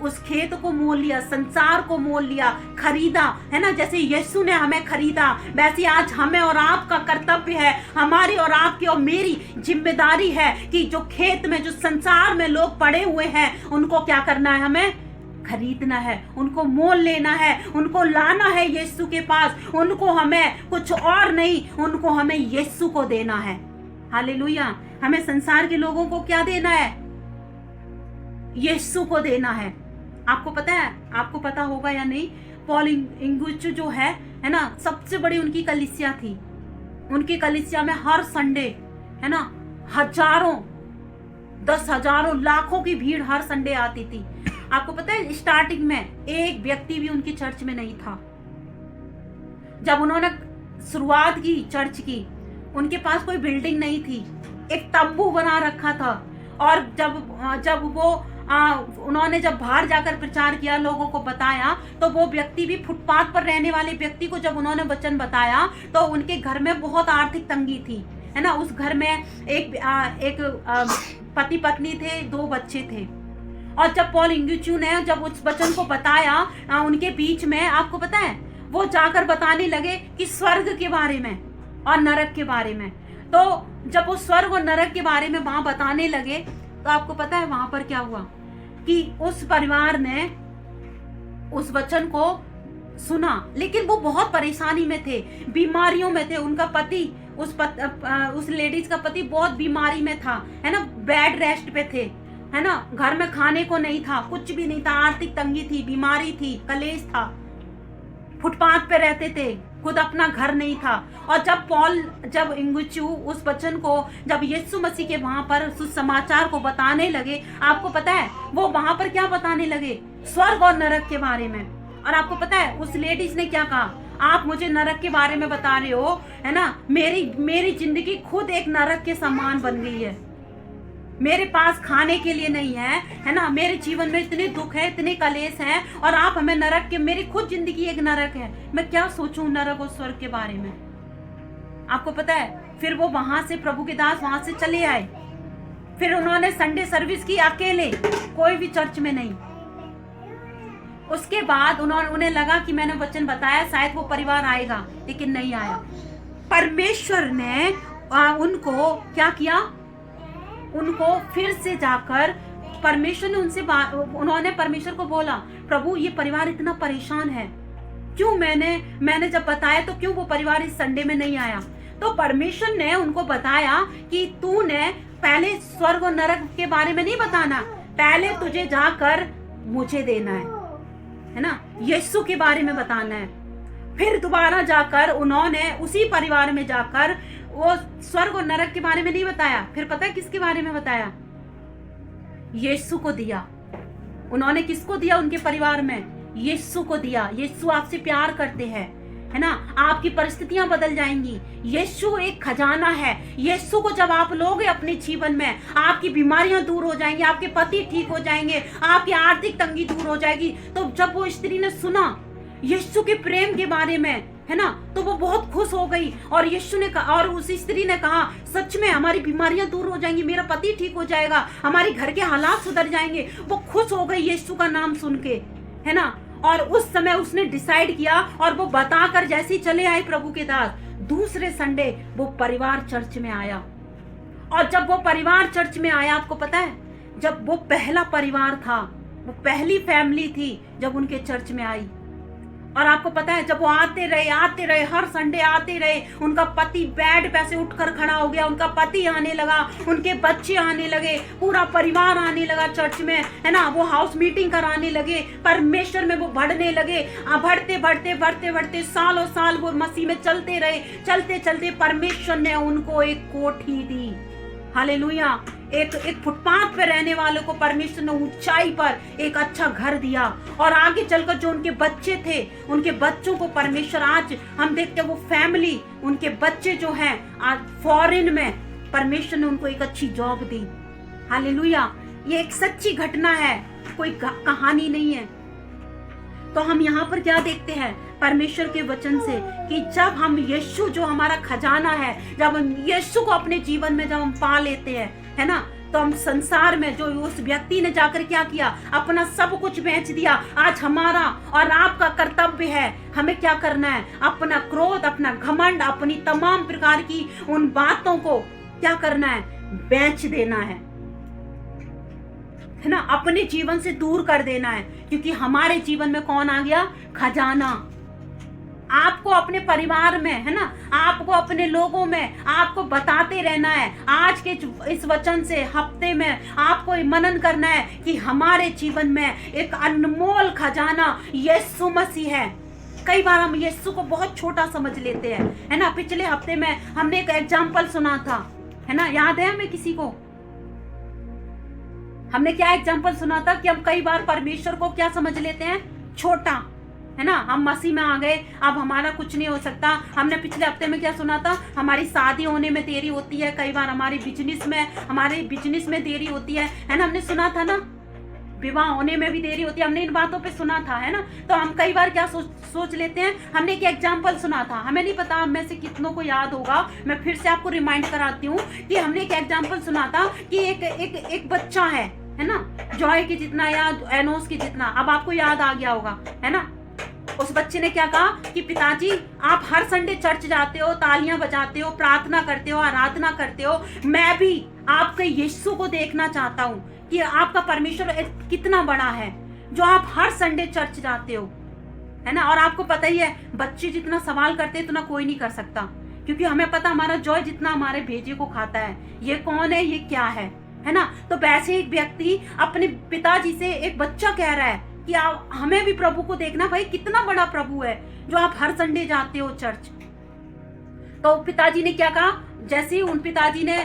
उस खेत को मोल लिया, संसार को मोल लिया, खरीदा, है ना। जैसे यीशु ने हमें खरीदा, वैसे आज हमें और आपका कर्तव्य है, हमारी और आपकी और मेरी जिम्मेदारी है कि जो खेत में, जो संसार में लोग पड़े हुए हैं, उनको क्या करना है? हमें खरीदना है, उनको मोल लेना है, उनको लाना है यीशु के पास। उनको हमें कुछ और नहीं, उनको हमें यीशु को देना है। हालेलुया। हमें संसार के लोगों को क्या देना है? यीशु को देना है। आपको पता है, आपको पता होगा या नहीं, पॉल इंगुच जो है ना, सबसे बड़ी उनकी कलीसिया थी। उनकी कलीसिया में हर संडे, है ना, हजारों, 10,000, लाखों की भीड़ हर संडे आती थी। आपको पता है स्टार्टिंग में एक व्यक्ति भी उनकी चर्च में नहीं था। जब उन्होंने शुरुआत की चर्च की, उनके पास कोई बिल्डिंग नहीं थी, एक तंबू बना रखा था। और जब वो उन्होंने जब बाहर जाकर प्रचार किया, लोगों को बताया, तो वो व्यक्ति भी फुटपाथ पर रहने वाले व्यक्ति को जब उन्होंने वचन बताया तो उनके घर में बहुत आर्थिक तंगी थी, है ना। उस घर में एक पति पत्नी थे, 2 बच्चे थे। और जब पॉल इंग्यूचू ने जब उस वचन को बताया उनके बीच में, आपको पता है वो जाकर बताने लगे कि स्वर्ग के बारे में और नरक के बारे में। तो जब वो स्वर्ग और नरक के बारे में वहां बताने लगे तो आपको पता है वहां पर क्या हुआ कि उस परिवार ने उस वचन को सुना, लेकिन वो बहुत परेशानी में थे, बीमारियों में थे। उनका पति उस लेडीज का पति बहुत बीमारी में था, है ना, बेड रेस्ट पे थे, है ना। घर में खाने को नहीं था, कुछ भी नहीं था, आर्थिक तंगी थी, बीमारी थी, कलेश था, फुटपाथ पे रहते थे, खुद अपना घर नहीं था। और जब इंगुचू उस वचन को, जब यीशु मसीह के वहां पर सुसमाचार को बताने लगे, आपको पता है वो वहां पर क्या बताने लगे? स्वर्ग और नरक के बारे में। और आपको पता है उस लेडीज ने क्या कहा? आप मुझे नरक के बारे में बता रहे हो, है ना, मेरी जिंदगी खुद एक नरक के समान बन गई है। मेरे पास खाने के लिए नहीं है, है ना, मेरे जीवन में इतने दुख है, इतने कलेश हैं, और आप हमें नरक के, मेरी खुद जिंदगी एक नरक है, मैं क्या सोचूं नरक और स्वर्ग के बारे में। आपको पता है फिर वो वहां से, प्रभु के दास वहां से चले आए। फिर उन्होंने संडे सर्विस की अकेले, कोई भी चर्च में नहीं। उसके बाद उन्हें लगा कि मैंने वचन बताया, शायद वो परिवार आएगा, लेकिन नहीं आया। परमेश्वर ने उनको क्या किया? उनको फिर से जाकर परमेश्वर ने उन्होंने परमेश्वर को बोला, प्रभु ये परिवार इतना परेशान है, क्यों मैंने जब बताया तो क्यों वो परिवार इस संडे में नहीं आया? तो परमेश्वर ने उनको बताया कि तूने पहले स्वर्ग और नरक के बारे में नहीं बताना, पहले तुझे जाकर मुझे देना है ना, यीशु के बारे में बताना है। फिर दोबारा जाकर उन्होंने उसी परिवार में जाकर वो स्वर्ग और नरक के बारे में नहीं बताया, फिर पता है किसके बारे में बताया? यीशु को दिया। उन्होंने किसको दिया? उनके परिवार में यीशु को दिया। यीशु आपसे प्यार करते हैं, है ना, आपकी परिस्थितियां बदल जाएंगी। यीशु एक खजाना है। यीशु को जब आप लोगे अपने जीवन में, आपकी बीमारियां दूर हो जाएंगी, आपके पति ठीक हो जाएंगे, आपकी आर्थिक तंगी दूर हो जाएगी। तो जब वो स्त्री ने सुना यीशु के प्रेम के बारे में, है ना, तो वो बहुत खुश हो गई। और यीशु ने कहा, और उस स्त्री ने कहा, सच में हमारी बीमारियां दूर हो जाएंगी, मेरा पति ठीक हो जाएगा, हमारे घर के हालात सुधर जाएंगे। वो खुश हो गई यीशु का नाम सुन के, है ना। और उस समय उसने डिसाइड किया, और वो बताकर जैसे ही चले आए प्रभु के दास, दूसरे संडे वो परिवार चर्च में आया। और जब वो परिवार चर्च में आया, आपको पता है जब वो पहला परिवार था, वो पहली फैमिली थी जब उनके चर्च में आई। और आपको पता है जब वो आते रहे, हर संडे आते रहे, उनका पति बेड पे से उठकर खड़ा हो गया, उनका पति आने लगा, उनके बच्चे आने लगे, पूरा परिवार आने लगा चर्च में, है ना। वो हाउस मीटिंग कराने लगे, परमेश्वर में वो बढ़ने लगे। बढ़ते सालों साल वो मसीह में चलते रहे। चलते परमेश्वर ने उनको एक कोठी दी। हालेलुया। एक फुटपाथ पे रहने वालों को परमेश्वर ने ऊंचाई पर एक अच्छा घर दिया। और आगे चलकर जो उनके बच्चे थे, उनके बच्चों को परमेश्वर, आज हम देखते हैं वो फैमिली, उनके बच्चे जो हैं आज फॉरेन में, परमेश्वर ने उनको एक अच्छी जॉब दी। हालेलुया। ये एक सच्ची घटना है, कोई कहानी नहीं है। तो हम यहाँ पर क्या देखते हैं परमेश्वर के वचन से कि जब हम यीशु जो हमारा खजाना है, जब हम यीशु को अपने जीवन में जब हम पा लेते हैं, है ना, तो हम संसार में, जो उस व्यक्ति ने जाकर क्या किया, अपना सब कुछ बेच दिया। आज हमारा और आपका कर्तव्य है, हमें क्या करना है? अपना क्रोध, अपना घमंड, अपनी तमाम प्रकार की उन बातों को क्या करना है? बेच देना है ना, अपने जीवन से दूर कर देना है। क्योंकि हमारे जीवन में कौन आ गया? खजाना। आपको अपने परिवार में, है ना, आपको अपने लोगों में, आपको बताते रहना है। आज के इस वचन से हफ्ते में आपको मनन करना है कि हमारे जीवन में एक अनमोल खजाना यीशु मसीह है। कई बार हम यीशु को बहुत छोटा समझ लेते हैं, है ना। पिछले हफ्ते में हमने एक एग्जाम्पल सुना था, है ना, याद है हमें किसी को? हमने क्या एग्जाम्पल सुना था कि हम कई बार परमेश्वर को क्या समझ लेते हैं, छोटा, है ना। हम मसीह में आ गए, अब हमारा कुछ नहीं हो सकता। हमने पिछले हफ्ते में क्या सुना था, हमारी शादी होने में देरी होती है, कई बार हमारे बिजनेस में देरी होती है ना। हमने सुना था ना, विवाह होने में भी देरी होती है, हमने इन बातों पे सुना था, है ना। तो हम कई बार क्या सोच लेते हैं, हमने एक एग्जाम्पल सुना था, हमें नहीं पता हम में से कितनों को याद होगा, मैं फिर से आपको रिमाइंड कराती हूँ कि हमने एक एग्जाम्पल सुना था कि एक बच्चा है ना, जॉय के जितना या एनोस के जितना, अब आपको याद आ गया होगा, है ना। उस बच्चे ने क्या कहा कि पिताजी आप हर संडे चर्च जाते हो, तालियां बजाते हो, प्रार्थना करते हो, आराधना करते हो, मैं भी आपके यीशु को देखना चाहता हूँ कि आपका परमेश्वर कितना बड़ा है जो आप हर संडे चर्च जाते हो, है ना। और आपको पता ही है, बच्चे जितना सवाल करते हैं उतना कोई नहीं कर सकता, क्योंकि हमें पता हमारा जॉय जितना हमारे भेजे को खाता है, ये कौन है, ये क्या है ना। तो वैसे एक व्यक्ति अपने पिताजी से, एक बच्चा कह रहा है कि आप हमें भी प्रभु को देखना, भाई कितना बड़ा प्रभु है जो आप हर संडे जाते हो चर्च। तो पिताजी ने क्या कहा, जैसे ही उन पिताजी ने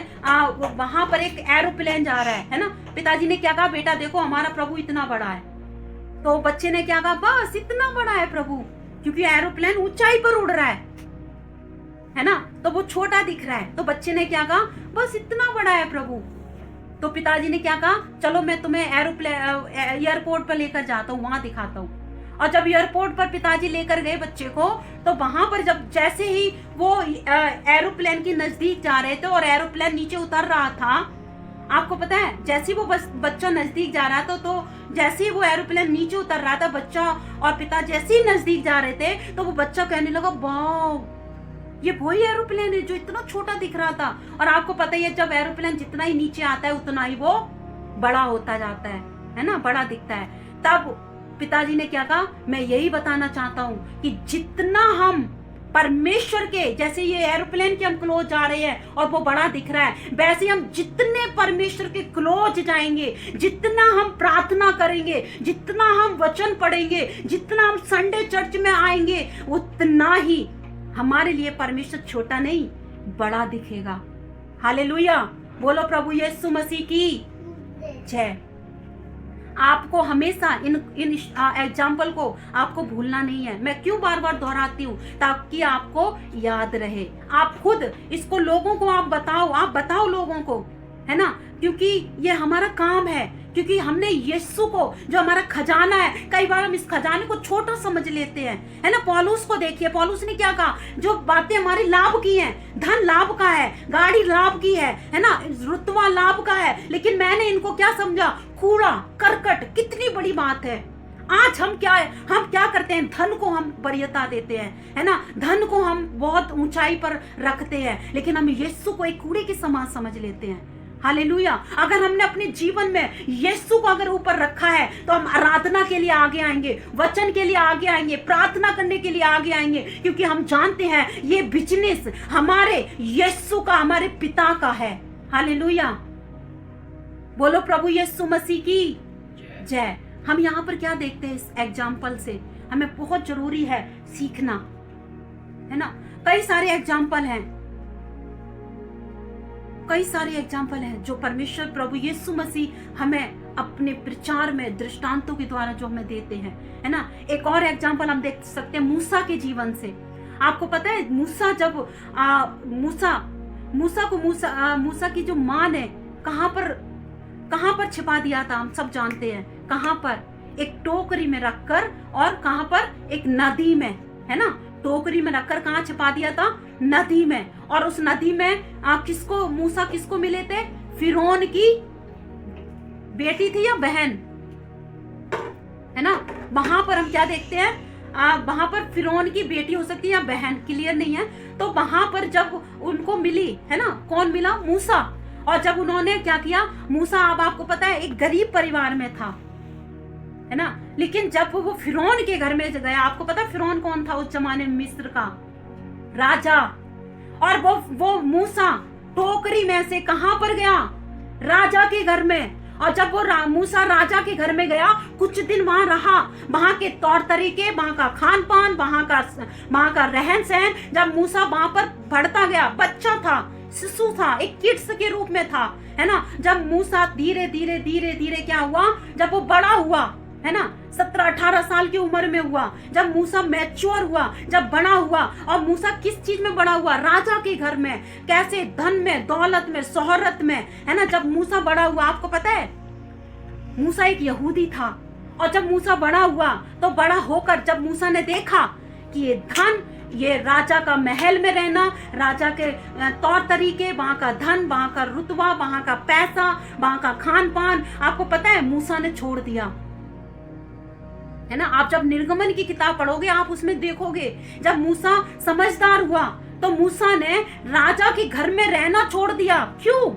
वहां पर एक एरोप्लेन जा रहा है ना, पिताजी ने क्या कहा, बेटा देखो हमारा प्रभु इतना बड़ा है। तो बच्चे ने क्या कहा, बस इतना बड़ा है प्रभु, क्योंकि एरोप्लेन ऊंचाई पर उड़ रहा है ना, तो वो छोटा दिख रहा है। तो बच्चे ने क्या कहा, बस इतना बड़ा है प्रभु। तो पिताजी ने क्या कहा, चलो मैं तुम्हें एयरपोर्ट पर लेकर जाता हूँ, वहां दिखाता हूँ। और जब एयरपोर्ट पर पिताजी लेकर गए बच्चे को, तो वहां पर जब जैसे ही वो एरोप्लेन के नजदीक जा रहे थे और एरोप्लेन नीचे उतर रहा था, आपको पता है जैसे ही वो बच्चा नजदीक जा रहा था, तो जैसे ही वो एरोप्लेन नीचे उतर रहा था, बच्चा और पिता जैसे ही नजदीक जा रहे थे, तो वो बच्चा कहने लगा, वाह ये वही एरोप्लेन है जो इतना छोटा दिख रहा था। और आपको पता ही है, जब एरोप्लेन जितना ही नीचे आता है उतना ही वो बड़ा होता जाता है ना, बड़ा दिखता है। तब पिताजी ने क्या कहा, मैं यही बताना चाहता हूँ कि जितना हम परमेश्वर के, जैसे ये एरोप्लेन के हम क्लोज जा रहे हैं और वो बड़ा दिख रहा है, वैसे हम जितने परमेश्वर के क्लोज जाएंगे, जितना हम प्रार्थना करेंगे, जितना हम वचन पढ़ेंगे, जितना हम संडे चर्च में आएंगे, उतना ही हमारे लिए परमेश्वर छोटा नहीं बड़ा दिखेगा। हालेलुया, बोलो प्रभु यीशु मसीह की जय। आपको हमेशा इन एग्जाम्पल को आपको भूलना नहीं है। मैं क्यों बार बार दोहराती हूँ, ताकि आपको याद रहे। आप खुद इसको लोगों को आप बताओ लोगों को, है ना, क्योंकि ये हमारा काम है, क्योंकि हमने यीशु को जो हमारा खजाना है, कई बार हम इस खजाने को छोटा समझ लेते हैं, है ना। पौलुस को देखिए, पौलुस ने क्या कहा, जो बातें हमारी लाभ की हैं, धन लाभ का है, गाड़ी लाभ की है ना, रुतबा लाभ का है, लेकिन मैंने इनको क्या समझा, कूड़ा करकट। कितनी बड़ी बात है। आज हम क्या करते हैं, धन को हम वरीयता देते हैं, है ना, धन को हम बहुत ऊंचाई पर रखते हैं, लेकिन हम यीशु को एक कूड़े के समान समझ लेते हैं। हालेलुया। अगर हमने अपने जीवन में यीशु को अगर ऊपर रखा है, तो हम आराधना के लिए आगे आएंगे, वचन के लिए आगे आएंगे, प्रार्थना करने के लिए आगे आएंगे, क्योंकि हम जानते हैं ये बिजनेस हमारे यीशु का, हमारे पिता का है। हालेलुया, बोलो प्रभु यीशु मसीह की जय। हम यहाँ पर क्या देखते हैं, इस एग्जाम्पल से हमें बहुत जरूरी है सीखना, है ना। कई सारे एग्जाम्पल हैं जो परमेश्वर प्रभु यीशु मसीह हमें अपने प्रचार में दृष्टांतों के द्वारा जो हमें देते हैं, है ना। एक और एग्जाम्पल हम देख सकते हैं मूसा के जीवन से। आपको पता है, मूसा जब मूसा की जो माँ ने कहाँ पर छिपा दिया था, हम सब जानते हैं। कहाँ पर, एक टोकरी में रखकर, और कहाँ पर, एक नदी में, है ना। टोकरी में रखकर कहाँ छिपा दिया था, नदी में। और उस नदी में मूसा किसको मिले थे, फिरौन की बेटी थी या बहन, है ना। वहां पर हम क्या देखते हैं, वहां पर फिरौन की बेटी हो सकती है या बहन, क्लियर नहीं है। तो वहां पर जब उनको मिली, है ना, कौन मिला, मूसा। और जब उन्होंने क्या किया, मूसा, अब आपको पता है, एक गरीब परिवार में था, है ना। लेकिन जब वो फिरौन के घर में गया, आपको पता फिरौन कौन था उस जमाने में, मिस्र का राजा। और वो मूसा टोकरी में से कहां पर गया, राजा के घर में। और जब वो मूसा राजा के घर में गया, कुछ दिन वहां रहा, वहां के तौर तरीके, वहां का खान पान, वहां का रहन सहन, जब मूसा वहां पर बढ़ता गया, बच्चा था, शिशु था, एक किड्स के रूप में था, है ना। जब मूसा धीरे धीरे धीरे धीरे क्या हुआ, जब वो बड़ा हुआ, है ना, 17-18 साल की उम्र में हुआ, जब मूसा मैच्योर हुआ, जब बड़ा हुआ, और मूसा किस चीज में बड़ा हुआ, राजा के घर में, कैसे, धन में, दौलत में, शोहरत में, है ना। जब मूसा बड़ा हुआ, आपको पता है मूसा एक यहूदी था, और जब मूसा बड़ा हुआ तो बड़ा होकर जब मूसा ने देखा कि ये धन, ये राजा का महल में रहना, राजा के तौर तरीके, वहां का धन, वहां का रुतबा, वहां का पैसा, वहां का खान पान, आपको पता है मूसा ने छोड़ दिया, है ना। आप जब निर्गमन की किताब पढ़ोगे आप उसमें देखोगे, जब मूसा समझदार हुआ तो मूसा ने राजा के घर में रहना छोड़ दिया। क्यों?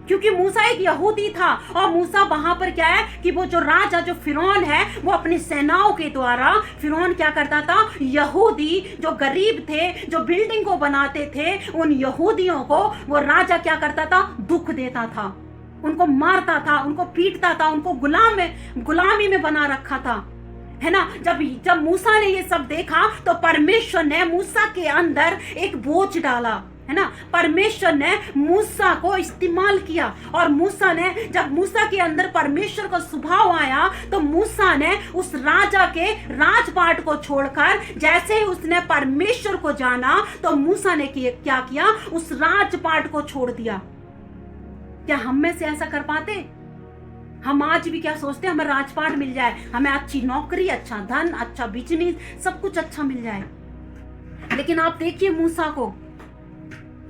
क्योंकि मूसा एक यहूदी था, और मूसा वहां पर क्या है कि वो जो राजा, जो फिरौन है, वो अपनी सेनाओं के द्वारा, फिरौन क्या करता था, यहूदी जो गरीब थे, जो बिल्डिंग को बनाते थे, उन यहूदियों को वो राजा क्या करता था, दुख देता था, उनको मारता था, उनको पीटता था, उनको गुलामी में बना रखा था, है ना। जब मूसा ने ये सब देखा तो परमेश्वर ने मूसा के अंदर एक बोझ डाला, है ना। परमेश्वर ने मूसा को इस्तेमाल किया, और मूसा ने, जब मूसा के अंदर परमेश्वर का स्वभाव आया तो मूसा ने उस राजा के राजपाट को छोड़कर, जैसे ही उसने परमेश्वर को जाना तो मूसा ने क्या किया, उस राजपाट को छोड़ दिया। क्या हम में से ऐसा कर पाते? हम आज भी क्या सोचते हैं, हमें राजपाट मिल जाए, हमें अच्छी नौकरी, अच्छा धन, अच्छा बिजनेस, सब कुछ अच्छा मिल जाए। लेकिन आप देखिए मूसा को,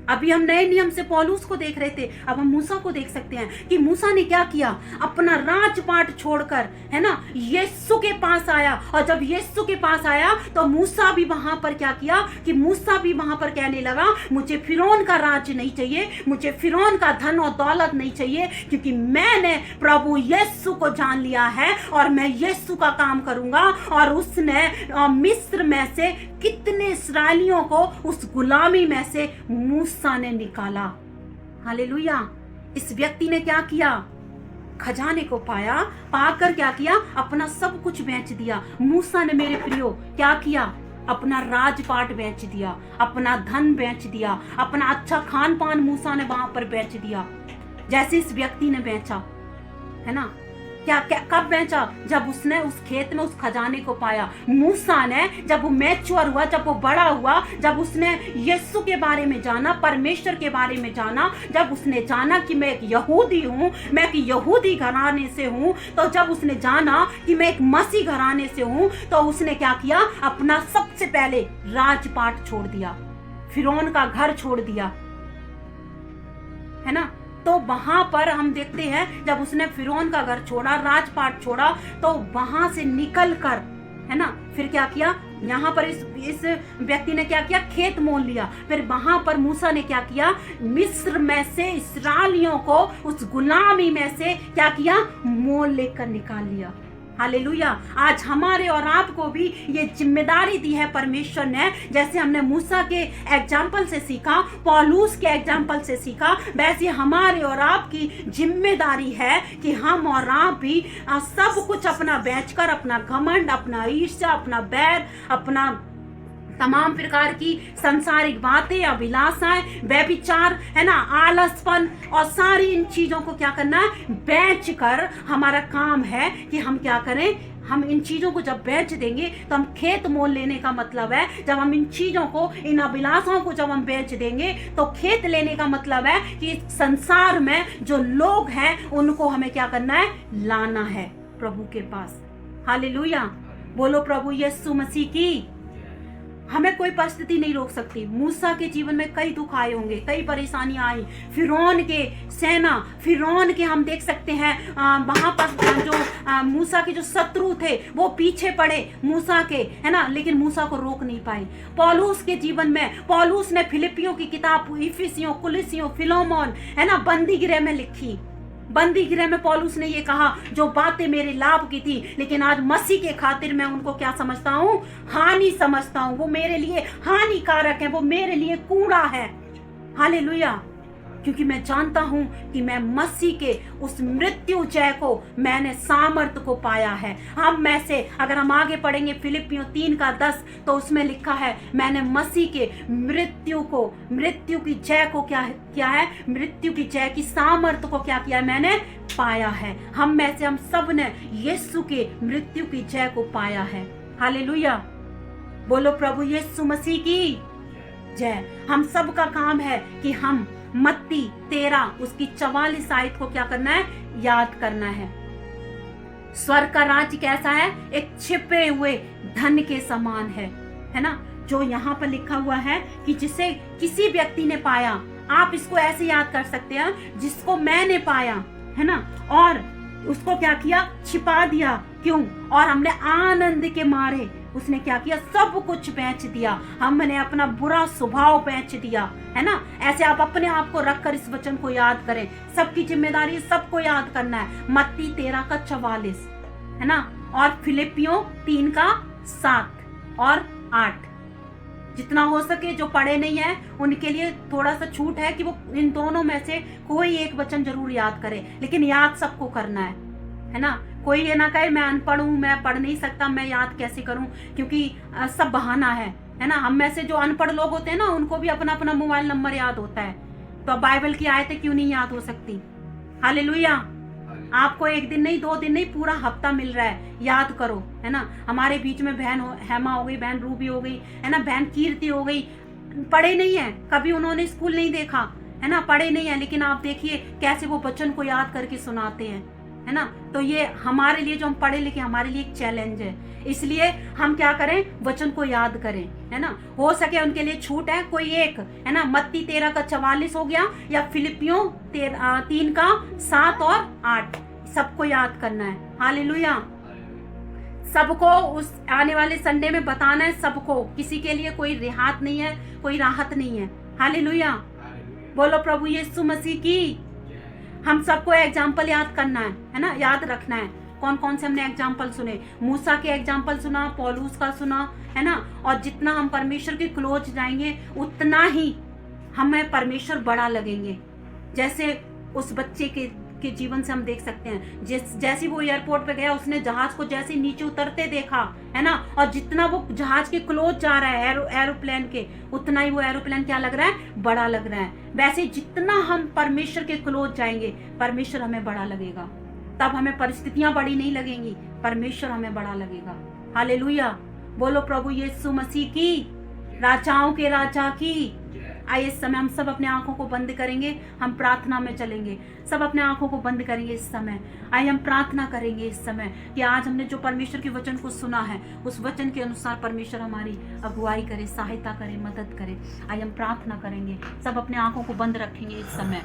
अभी हम नए नियम से पौलुस को देख रहे थे, अब हम मूसा को देख सकते हैं कि मूसा ने क्या किया, अपना राजपाट छोड़कर, है ना, यीशु के पास आया। और जब यीशु के पास आया तो मूसा भी वहां पर क्या किया कि मूसा भी वहां पर कहने लगा, मुझे फिरौन का राज नहीं चाहिए, मुझे फिरौन का धन और दौलत नहीं चाहिए, क्योंकि मैंने प्रभु यीशु को जान लिया है और मैं यीशु का काम करूंगा। और उसने मिस्र में से कितने इस्राएलियों को उस गुलामी में से मूसा ने निकाला। हालेलुया। इस व्यक्ति ने क्या किया, खजाने को पाकर क्या किया, अपना सब कुछ बेच दिया। मूसा ने, मेरे प्रियो, क्या किया, अपना राजपाट बेच दिया, अपना धन बेच दिया, अपना अच्छा खान पान मूसा ने वहां पर बेच दिया, जैसे इस व्यक्ति ने बेचा, है ना। क्या कब बेचा, जब उसने उस खेत में उस खजाने को पाया। मूसा ने जब वो मैच्योर हुआ, जब वो बड़ा हुआ, जब उसने यीशु के बारे में जाना, परमेश्वर के बारे में जाना, जब उसने जाना कि मैं एक यहूदी हूँ, मैं एक यहूदी घराने से हूँ, तो जब उसने जाना कि मैं एक मसीह घराने से हूँ, तो उसने क्या किया, अपना सबसे पहले राजपाट छोड़ दिया, फिरौन का घर छोड़ दिया, है ना। तो वहां पर हम देखते हैं जब उसने फिरौन का घर छोड़ा, राजपाट छोड़ा, तो वहां से निकल कर, है ना, फिर क्या किया, यहाँ पर इस व्यक्ति ने क्या किया, खेत मोल लिया। फिर वहां पर मूसा ने क्या किया, मिस्र में से इस्राएलियों को उस गुलामी में से क्या किया, मोल लेकर निकाल लिया। हालेलुया। आज हमारे और आपको भी ये जिम्मेदारी दी है परमेश्वर ने, जैसे हमने मूसा के एग्जाम्पल से सीखा, पौलुस के एग्जाम्पल से सीखा, वैसे हमारे और आपकी जिम्मेदारी है कि हम और आप भी सब कुछ अपना बेचकर, अपना घमंड, अपना ईर्ष्या, अपना बैर, अपना तमाम प्रकार की संसारिक बातें, अभिलाषाएं, व्यभिचार, है ना, आलसपन, और सारी इन चीजों को क्या करना है, बेच कर, हमारा काम है कि हम क्या करें, हम इन चीजों को जब बेच देंगे तो हम खेत मोल लेने का मतलब है, जब हम इन चीजों को, इन अभिलाषाओं को जब हम बेच देंगे तो खेत लेने का मतलब है कि संसार में जो लोग हैं उनको हमें क्या करना है, लाना है प्रभु के पास। हालेलुया। बोलो प्रभु यीशु मसीह की। हमें कोई परिस्थिति नहीं रोक सकती। मूसा के जीवन में कई दुख आए होंगे, कई परेशानियां आई, फिरौन के सेना, फिरौन के हम देख सकते हैं वहां पर जो मूसा के जो शत्रु थे वो पीछे पड़े मूसा के, है ना, लेकिन मूसा को रोक नहीं पाए। पौलुस के जीवन में, पौलुस ने फिलिपियों की किताब, इफिसियों, कुलिसियों, फिलोमोन, है ना, बंदी गृह में लिखी। बंदी गृह में पौलुस ने ये कहा, जो बातें मेरे लाभ की थी, लेकिन आज मसीह के खातिर मैं उनको क्या समझता हूँ, हानि समझता हूँ। वो मेरे लिए हानिकारक है, वो मेरे लिए कूड़ा है। हालेलुया। क्योंकि मैं जानता हूं कि मैं मसीह के उस मृत्यु जय को मैंने सामर्थ को पाया है। हम में से अगर हम आगे पढ़ेंगे फिलिपियों 3:10 तो उसमें लिखा है मैंने मसीह के मृत्यु की जय को क्या है, मृत्यु की जय की सामर्थ को क्या किया है, मैंने पाया है। हम में से हम सब ने यीशु के मृत्यु की जय को पाया है। हालेलुया, बोलो प्रभु यीशु मसीह की जय। हम सब का काम है कि हम मत्ती 13 उसकी 44 आयत को क्या करना है, याद करना है। स्वर्ग का राज्य कैसा है, एक छिपे हुए धन के समान है ना, जो यहाँ पर लिखा हुआ है कि जिसे किसी व्यक्ति ने पाया। आप इसको ऐसे याद कर सकते हैं, जिसको मैंने पाया है ना, और उसको क्या किया, छिपा दिया। क्यों? और हमने आनंद के मारे उसने क्या किया, सब कुछ बेच दिया। हमने अपना बुरा स्वभाव बेच दिया, है ना। ऐसे आप अपने आप को रखकर इस वचन को याद करें। सबकी जिम्मेदारी सबको याद करना है। मत्ती 13:44 है ना, और फिलिपियों 3:7 और 8। जितना हो सके, जो पढ़े नहीं है उनके लिए थोड़ा सा छूट है कि वो इन दोनों में से कोई एक वचन जरूर याद करे, लेकिन याद सबको करना है ना। कोई ये ना कहे मैं अनपढ़ हूँ, मैं पढ़ नहीं सकता, मैं याद कैसे करूँ, क्योंकि सब बहाना है ना। हम में से जो अनपढ़ लोग होते हैं ना, उनको भी अपना अपना मोबाइल नंबर याद होता है, तो अब बाइबल की आयतें क्यों नहीं याद हो सकती। हालेलुया। आपको एक दिन नहीं, 2 दिन नहीं, पूरा हफ्ता मिल रहा है, याद करो, है ना। हमारे बीच में बहन हेमा हो गई, बहन रूबी हो गई, है ना, बहन कीर्ति हो गई। पढ़े नहीं है, कभी उन्होंने स्कूल नहीं देखा, है ना, पढ़े नहीं है, लेकिन आप देखिए कैसे वो वचन को याद करके सुनाते हैं, है ना। तो ये हमारे लिए, जो हम पढ़े लिखे, हमारे लिए एक चैलेंज है। इसलिए हम क्या करें, वचन को याद करें, है ना। हो सके उनके लिए छूट है कोई एक, है ना। मत्ती 13:44 हो गया, या फिलिपियों 3:7 और 8, सबको याद करना है। हालेलुया। सबको उस आने वाले संडे में बताना है, सबको, किसी के लिए कोई रिहात नहीं है, कोई राहत नहीं है। हालेलुया, बोलो प्रभु यीशु मसीह की। हम सबको एग्जाम्पल याद करना है ना, याद रखना है। कौन कौन से हमने एग्जाम्पल सुने, मूसा के एग्जाम्पल सुना, पौलुस का सुना, है ना। और जितना हम परमेश्वर के क्लोज जाएंगे, उतना ही हमें परमेश्वर बड़ा लगेंगे। जैसे उस बच्चे के जीवन से हम देख सकते हैं, जैसे वो एयरपोर्ट पे गया, उसने जहाज को जैसे नीचे उतरते देखा, है ना, और जितना वो जहाज के क्लोज जा रहा है एरोप्लेन के, उतना ही वो एरोप्लेन क्या लग रहा है, बड़ा लग रहा है। वैसे जितना हम परमेश्वर के क्लोज जाएंगे, परमेश्वर हमें बड़ा लगेगा। तब हमें परिस्थितियां बड़ी नहीं लगेंगी, परमेश्वर हमें बड़ा लगेगा। हालेलुया, बोलो प्रभु यीशु मसीह की, राजाओं के राजा की। आइए इस समय हम सब अपने आंखों को बंद करेंगे, हम प्रार्थना में चलेंगे। सब अपने आंखों को बंद करेंगे इस समय। आइए हम प्रार्थना करेंगे इस समय कि आज हमने जो परमेश्वर के वचन को सुना है, उस वचन के अनुसार परमेश्वर हमारी अगुवाई करे, सहायता करे, मदद करे। आइए हम प्रार्थना करेंगे, सब अपने आंखों को बंद रखेंगे इस समय।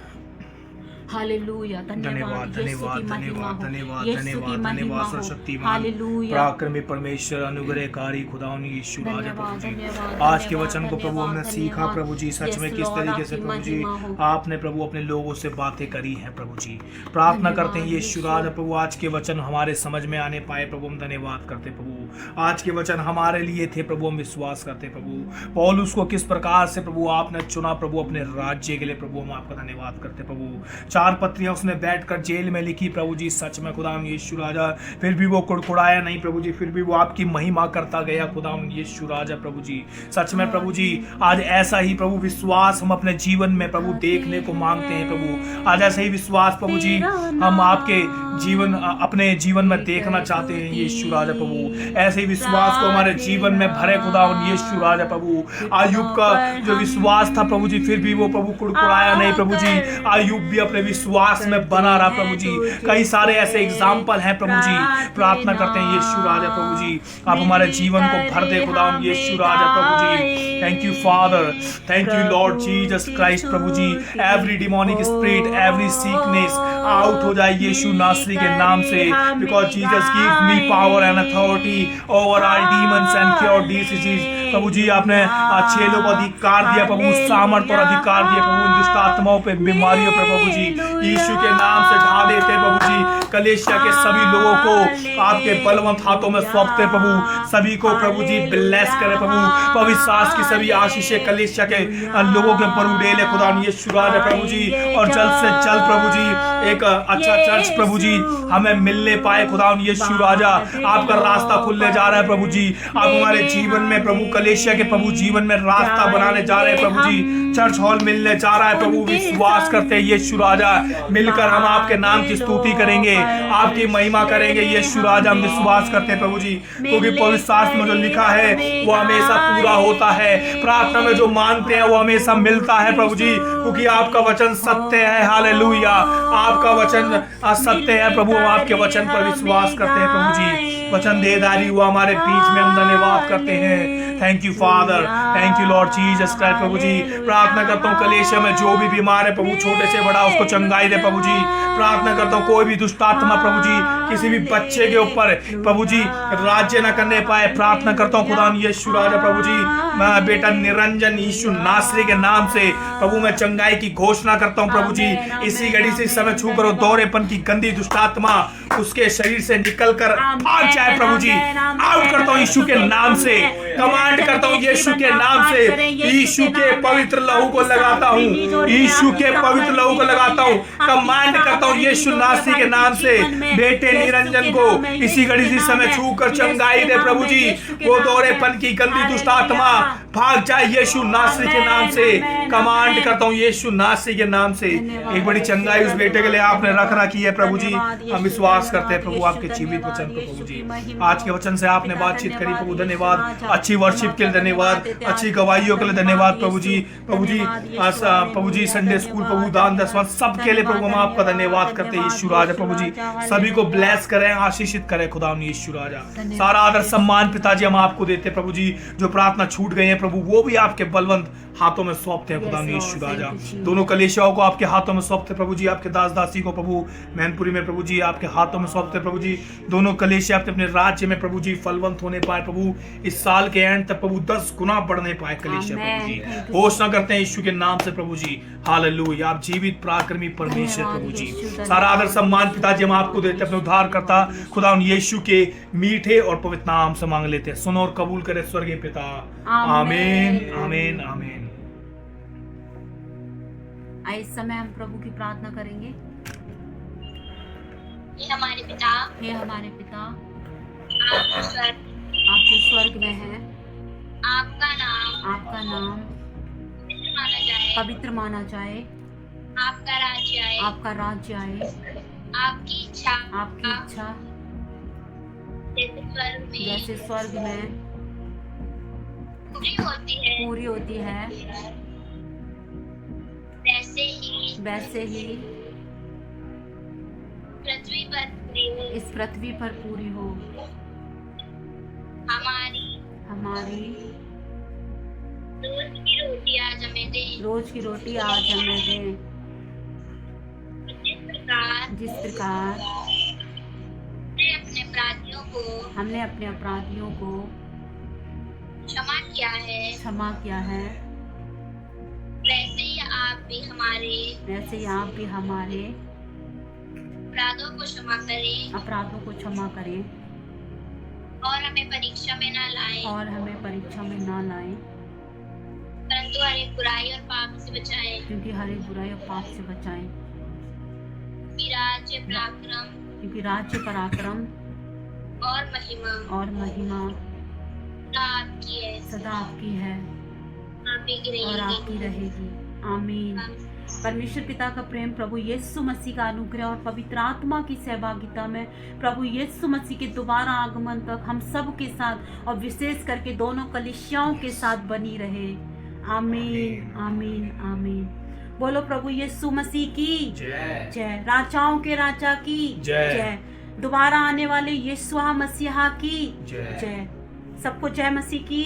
हालेलुया, धन्यवाद, धन्यवाद, धन्यवाद, धन्यवाद, धन्यवाद, धन्यवाद सर्वशक्तिमान पराक्रमी परमेश्वर, अनुग्रहकारी खुदावन यीशु राजा प्रभु जी। आज के वचन को प्रभु हमने सीखा प्रभु जी, सच में किस तरीके से प्रभु जी आपने प्रभु अपने लोगों से बातें करी हैं प्रभु जी। प्रार्थना करते हैं यीशु राजा प्रभु, आज के वचन हमारे समझ में आने पाए प्रभु, हम धन्यवाद करते प्रभु। आज के वचन हमारे लिए थे प्रभु, हम विश्वास करते प्रभु। पौलुस को किस प्रकार से प्रभु आपने चुना प्रभु अपने राज्य के लिए प्रभु, हम आपका धन्यवाद करते प्रभु। 4 पत्रियां उसने बैठकर जेल में लिखी प्रभु जी, सच में खुदाम यीशु राजा, फिर भी वो कुड़कुड़ाया नहीं प्रभु जी, फिर भी वो आपकी महिमा करता गया खुदाम यीशु राजा प्रभु जी। सच में प्रभु जी, आज ऐसा ही प्रभु विश्वास हम अपने जीवन में प्रभु देखने को मांगते हैं प्रभु। आज ऐसा ही विश्वास प्रभु जी हम आपके जीवन, अपने जीवन में देखना चाहते हैं यीशु राजा प्रभु। ऐसे ही विश्वास को हमारे जीवन में भरे खुदावन यीशु राजा प्रभु। आयुब का जो विश्वास था प्रभु जी, फिर भी वो प्रभु कुड़कुड़ाया नहीं प्रभु जी। आयुब भी अपने विश्वास में बना रहा प्रभु जी। कई सारे ऐसे एग्जाम्पल हैं प्रभु जी। प्रार्थना करते हैं यीशु राजा प्रभु जी, आप हमारे जीवन को भर दे खुदावन यीशु राजा प्रभु जी। Thank you father, thank you Lord Jesus Christ प्रभु जी। Every demonic spirit, every sickness out हो जाए यीशु नासरी के नाम से, because Jesus give me power and authority over all demons and cure diseases. प्रभु जी आपने चेलों को अधिकार दिया प्रभु, सामर्थ और अधिकार दिया प्रभु दुष्ट आत्माओं पे, बीमारियों पे प्रभु जी यीशु के नाम से ढा देते प्रभु जी। कलेशिया के सभी लोगों को आपके बलवंत हाथों में सौंपते प्रभु, सभी को प्रभु जी ब्लेस करे प्रभु। पवित्र सास की सभी आशीषें कलेशिया के लोगों के ऊपर उड़ेले खुदा यीशु राजा प्रभु जी। और जल्द से जल्द प्रभु जी एक अच्छा चर्च प्रभु जी हमें मिलने पाए खुदा यीशु राजा। आपका रास्ता खुलने जा रहा है प्रभु जी, आप हमारे जीवन में प्रभु कलेशिया के प्रभु जीवन में रास्ता बनाने जा रहे हैं प्रभु जी। चर्च हॉल मिलने जा रहा है प्रभु, विश्वास करते हैं यीशु राजा। मिलकर हम आपके नाम की स्तुति करेंगे, आपकी महिमा करेंगे यीशु राजा। हम विश्वास करते हैं प्रभु जी, क्योंकि पवित्र शास्त्र में जो लिखा है वो हमेशा पूरा होता है। प्रार्थना में जो मांगते हैं वो हमेशा मिलता है प्रभु जी, क्योंकि आपका वचन सत्य है। हालेलुया, आपका वचन सत्य है प्रभु। हम आपके वचन पर विश्वास करते हैं प्रभु जी। वचन देदारी हुआ हमारे बीच में, हम धन्यवाद करते हैं। Thank you father, thank you Lord Jesus Christ प्रभु जी। प्रार्थना करता हूँ कलेशिया में जो भी बीमार है प्रभु, छोटे से बड़ा उसको चंगाई दे प्रभु जी। प्रार्थना करता हूँ कोई भी दुष्ट आत्मा प्रभु जी किसी भी बच्चे के ऊपर प्रभु जी राज्य न करने पाए। प्रार्थना करता हूँ खुदा यीशु राजा प्रभु जी, मैं बेटा निरंजन यीशु नासरी के नाम से प्रभु मैं चंगाई की घोषणा करता हूँ प्रभु जी। इसी घड़ी से इस समय छू करो, दौरेपन की गंदी दुष्ट आत्मा उसके शरीर से निकल कर भाग जाए प्रभु जी। आउट करता हूँ यीशु के नाम से, कमांड करता हूँ यीशु के नाम से। यीशु के पवित्र लहू को लगाता हूँ, यीशु के पवित्र लहू को लगाता हूँ, कमांड करता हूँ यीशु नासरी के नाम से। बेटे निरंजन को इसी घड़ी से समय छू कर चंगाई दे प्रभु जी। वो दौरेपन की गंदी दुष्ट आत्मा भाग जाए यीशु नासरी के नाम से। कमांड करता हूँ यीशु नासरी के नाम से। एक बड़ी चंगाई उस बेटे के लिए आपने रख रखी है प्रभु जी। हम विश्वास करते हैं प्रभु आपके जीवित वचन को प्रभु जी। आज के वचन से आपने बातचीत करी प्रभु, धन्यवाद। अच्छी वर्शिप के लिए धन्यवाद, अच्छी गवाहियों के लिए धन्यवाद प्रभु जी। प्रभु जी संडे स्कूल प्रभु दान दसवां सब के लिए प्रभु हम आपका धन्यवाद करते हैं यीशु राजा प्रभु जी। सभी को ब्लेस करें, आशीषित करें खुदा यीशु राजा। सारा आदर सम्मान पिताजी हम आपको देते प्रभु जी। जो प्रार्थना छूट गई है प्रभु वो भी आपके बलवंत हाथों में सौंपते हैं खुदा यीशु राजा। दोनों कलेशियाओं को आपके हाथों में सौंपते प्रभु जी। आपके दास दासी को प्रभु मैनपुरी में प्रभु जी आपके हाथों में सौंपते प्रभु जी। दोनों कलेशिया अपने राज्य में प्रभु जी फलवंत होने पाए प्रभु। इस साल के एंड तक प्रभु 10 गुना बढ़ने पाए कलेशिया प्रभु जी। घोषणा करते हैं यीशु के नाम से प्रभु जी। हालेलुया, आप जीवित पराक्रमी परमेश्वर प्रभु जी। सारा आदर सम्मान पिताजी हम आपको देते अपने उद्धारकर्ता खुदा यीशु के मीठे और पवित्र नाम से मांग लेते हैं। सुनो और कबूल करे स्वर्गीय पिता। आमीन आमीन आमीन। इस समय हम प्रभु की प्रार्थना करेंगे। हे हमारे पिता, हे हमारे पिता, आप जो स्वर्ग में है, आपका नाम पवित्र माना जाए, आपका राज्य आए, आपकी इच्छा जैसे स्वर्ग में पूरी होती है वैसे ही इस पृथ्वी पर पूरी हो। हमारी रोज की रोटी आज हमें दें। जिस प्रकार हमने अपने अपराधियों को क्षमा किया है वैसे ही आप भी हमारे अपराधों को क्षमा करें और हमें परीक्षा में ना लाएं, परंतु हर एक बुराई और पाप से बचाएं। क्योंकि राज्य पराक्रम और महिमा सदा आपकी है और आपकी रहेगी। आमीन। परमेश्वर पिता का प्रेम, प्रभु यीशु मसीह का अनुग्रह और पवित्र आत्मा की सहभागिता में प्रभु यीशु मसीह के दोबारा आगमन तक हम सब के साथ और विशेष करके दोनों कलीसियाओं के साथ बनी रहे। आमीन आमीन आमीन। बोलो प्रभु यीशु मसीह की जय। राजाओं के राजा की जय। दोबारा आने वाले यीशु मसीहा की जय। सबको जय मसीह की